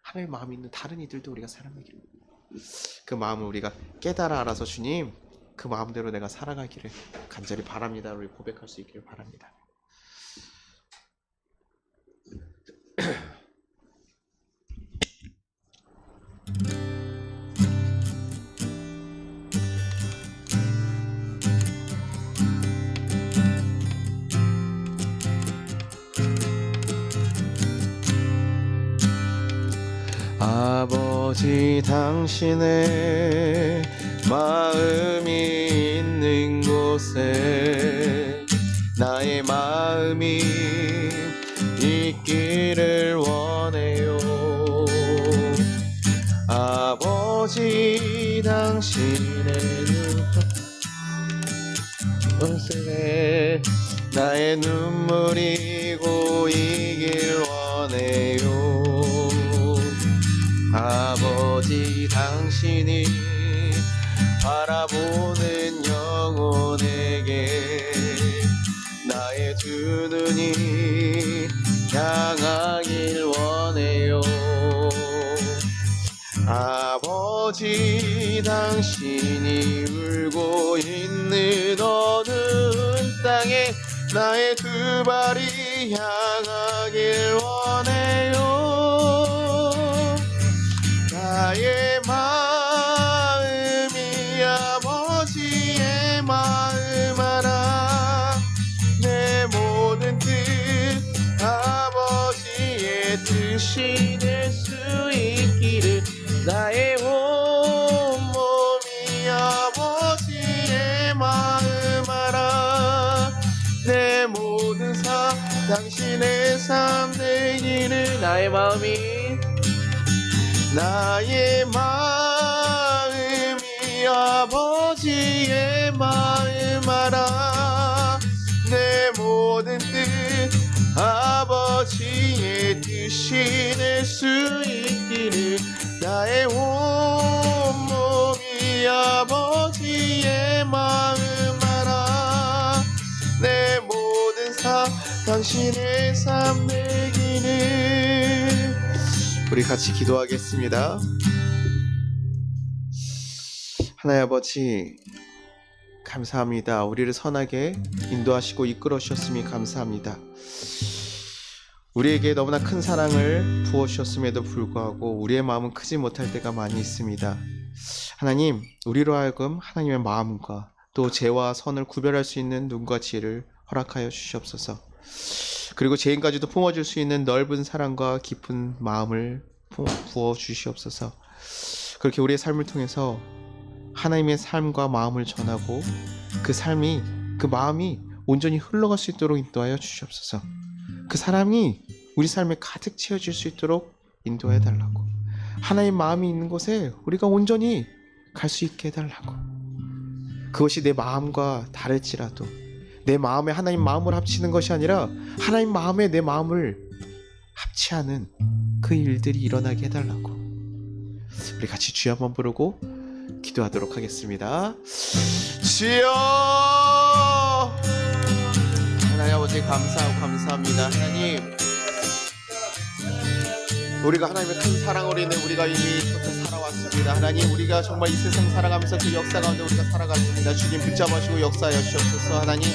하나님의 마음이 있는 다른 이들도 우리가 사랑하기로. 그 마음을 우리가 깨달아 알아서 주님 그 마음대로 내가 살아가기를 간절히 바랍니다. 우리 고백할 수 있기를 바랍니다. 아버지 당신의 마음이 있는 곳에 나의 마음이 있기를 원해요. 아버지 당신의 눈에 나의 눈물이 고이길 원해요. 아버지 당신이 바라보는 영혼에게 나의 두 눈이 향하길 원해요. 아버지 당신이 울고 있는 어느 땅에 나의 두 발이 향하길 원해요. 나의 마음이 아버지의 마음 알아. 내 모든 뜻 아버지의 뜻이 될 수 있기를. 나의 온몸이 아버지의 마음 알아. 내 모든 삶 당신의 삶 되기를. 나의 마음이 아버지의 마음 알아. 내 모든 뜻 아버지의 뜻이 될 수 있기를. 나의 온몸이 아버지의 마음 알아. 내 모든 삶 당신의 삶 되기를. 우리 같이 기도하겠습니다. 하나님 아버지 감사합니다. 우리를 선하게 인도하시고 이끌어 주셨음이 감사합니다. 우리에게 너무나 큰 사랑을 부어주셨음에도 불구하고 우리의 마음은 크지 못할 때가 많이 있습니다. 하나님, 우리로 하여금 하나님의 마음과 또 죄와 선을 구별할 수 있는 눈과 지혜를 허락하여 주시옵소서. 그리고 죄인까지도 품어줄 수 있는 넓은 사랑과 깊은 마음을 부어 주시옵소서. 그렇게 우리의 삶을 통해서 하나님의 삶과 마음을 전하고 그 삶이, 그 마음이 온전히 흘러갈 수 있도록 인도하여 주시옵소서. 그 사랑이 우리 삶에 가득 채워질 수 있도록 인도해 달라고. 하나님의 마음이 있는 곳에 우리가 온전히 갈 수 있게 해달라고. 그것이 내 마음과 다를지라도 내 마음에 하나님 마음을 합치는 것이 아니라 하나님 마음에 내 마음을 합치하는 그 일들이 일어나게 해달라고. 우리 같이 주여 한번 부르고 기도하도록 하겠습니다. 주여! 하나님 아버지 감사하고 감사합니다. 하나님, 우리가 하나님의 큰 사랑으로 인해 우리가 이미 곁에 살아왔습니다. 하나님, 우리가 정말 이 세상 살아가면서 그 역사 가운데 우리가 살아갔습니다. 주님 붙잡으시고 역사하여 주옵소서. 하나님,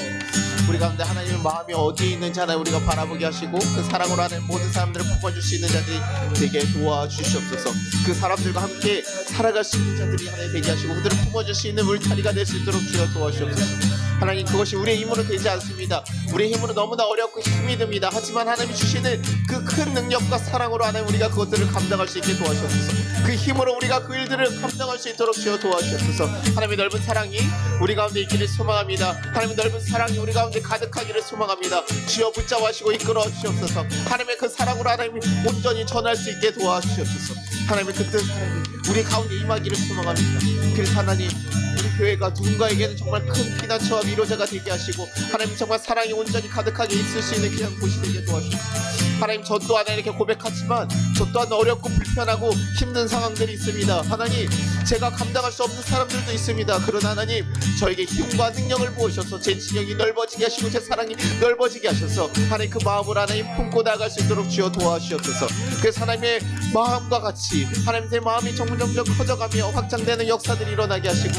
우리 가운데 하나님의 마음이 어디에 있는지 하나님 우리가 바라보게 하시고 그 사랑으로 하나님 모든 사람들을 품어줄 수 있는 자들이 되게 도와주시옵소서. 그 사람들과 함께 살아갈 수 있는 자들이 하나님 되게 하시고 그들을 품어줄 수 있는 울타리가 될 수 있도록 주여 도와주옵소서. 하나님, 그것이 우리의 힘으로 되지 않습니다. 우리의 힘으로 너무나 어렵고 힘이 듭니다. 하지만 하나님이 주시는 그 큰 능력과 사랑으로 하나님 우리가 그것들을 감당할 수 있게 도와주옵소서. 그 힘으로 우리가 그 일들을 감당할 수 있도록 주여 도와주옵소서. 하나님의 넓은 사랑이 우리 가운데 있기를 소망합니다. 하나님의 넓은 사랑이 우리 가운데 가득하기를 소망합니다. 주여 붙잡으시고 이끌어 주시옵소서. 하나님의 그 사랑으로 하나님이 온전히 전할 수 있게 도와주시옵소서. 하나님의 그 뜻 하나님 우리 가운데 임하기를 소망합니다. 그래서 하나님, 우리 교회가 누군가에게는 정말 큰 피난처와 위로자가 되게 하시고, 하나님 정말 사랑이 온전히 가득하게 있을 수 있는 귀한 곳이 되게 도와주옵소서. 하나님, 저 또한 이렇게 고백하지만 저 또한 어렵고 불편하고 힘든 상황들이 있습니다. 하나님, 제가 감당할 수 없는 사람들도 있습니다. 그러나 하나님, 저에게 힘과 능력을 부으셔서 제 지경이 넓어지게 하시고 제 사랑이 넓어지게 하셔서 하나님, 그 마음을 하나님 품고 나갈 수 있도록 주여 도와주시옵소서. 그래서 하나님의 마음과 같이 하나님, 내 마음이 점점 커져가며 확장되는 역사들이 일어나게 하시고,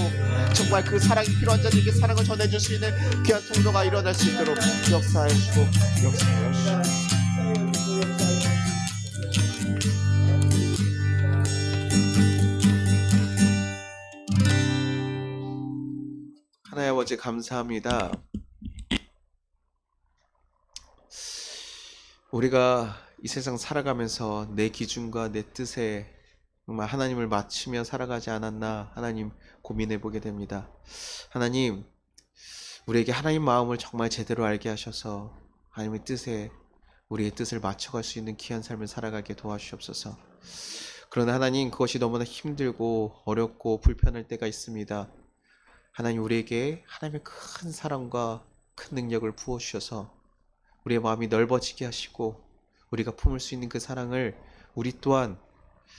정말 그 사랑이 필요한 자들에게 사랑을 전해줄 수 있는 귀한 통로가 일어날 수 있도록 역사해 주시고 역사해 주시옵소서. 하나님 아버지, 감사합니다. 우리가 이 세상 살아가면서 내 기준과 내 뜻에 정말 하나님을 맞추며 살아가지 않았나 하나님 고민해 보게 됩니다. 하나님, 우리에게 하나님 마음을 정말 제대로 알게 하셔서 하나님의 뜻에 우리의 뜻을 맞춰갈 수 있는 귀한 삶을 살아가게 도와주시옵소서. 그러나 하나님, 그것이 너무나 힘들고 어렵고 불편할 때가 있습니다. 하나님, 우리에게 하나님의 큰 사랑과 큰 능력을 부어주셔서 우리의 마음이 넓어지게 하시고, 우리가 품을 수 있는 그 사랑을 우리 또한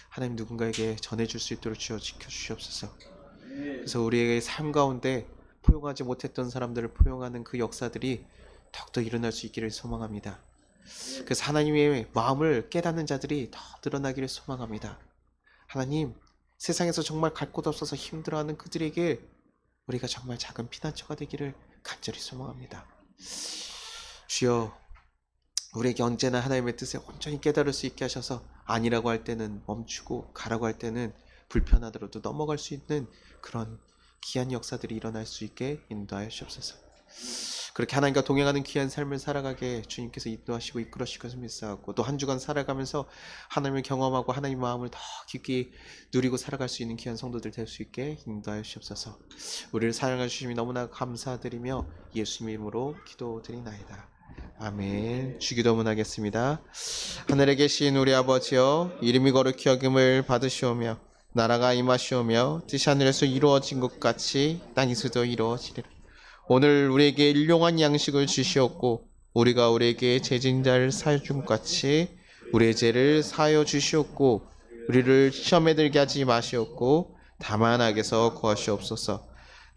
하나님 누군가에게 전해줄 수 있도록 주여 지켜주시옵소서. 그래서 우리의 삶 가운데 포용하지 못했던 사람들을 포용하는 그 역사들이 더욱더 일어날 수 있기를 소망합니다. 그래서 하나님의 마음을 깨닫는 자들이 더 늘어나기를 소망합니다. 하나님, 세상에서 정말 갈 곳 없어서 힘들어하는 그들에게 우리가 정말 작은 피난처가 되기를 간절히 소망합니다. 주여, 우리에게 언제나 하나님의 뜻에 온전히 깨달을 수 있게 하셔서 아니라고 할 때는 멈추고 가라고 할 때는 불편하더라도 넘어갈 수 있는 그런 귀한 역사들이 일어날 수 있게 인도하여 주옵소서. 그렇게 하나님과 동행하는 귀한 삶을 살아가게 주님께서 인도하시고 이끌어주시고 믿사옵고, 또 한 주간 살아가면서 하나님을 경험하고 하나님 마음을 더 깊이 누리고 살아갈 수 있는 귀한 성도들 될 수 있게 인도하여 주옵소서. 우리를 사랑해 주심이 너무나 감사드리며 예수님 이름으로 기도드리나이다. 아멘. 주기도문 하겠습니다. 하늘에 계신 우리 아버지여, 이름이 거룩히 여김을 받으시오며 나라가 임하시오며 뜻이 하늘에서 이루어진 것 같이 땅에서도 이루어지리라. 오늘 우리에게 일용할 양식을 주시옵고, 우리가 우리에게 죄진 자를 사하여 준 것 같이 우리의 죄를 사하여 주시옵고, 우리를 시험에 들게 하지 마시옵고 다만 악에서 구하시옵소서.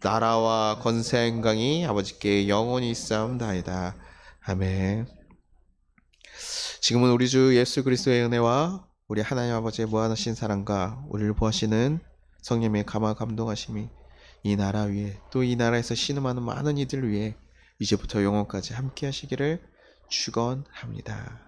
나라와 권세와 영광이 아버지께 영원히 있사옵나이다. 아멘. 지금은 우리 주 예수 그리스도의 은혜와 우리 하나님 아버지의 무한하신 사랑과 우리를 보하시는 성령의 감화 감동하심이 이 나라 위에, 또 이 나라에서 신음하는 많은 이들 위에 이제부터 영원까지 함께 하시기를 축원합니다.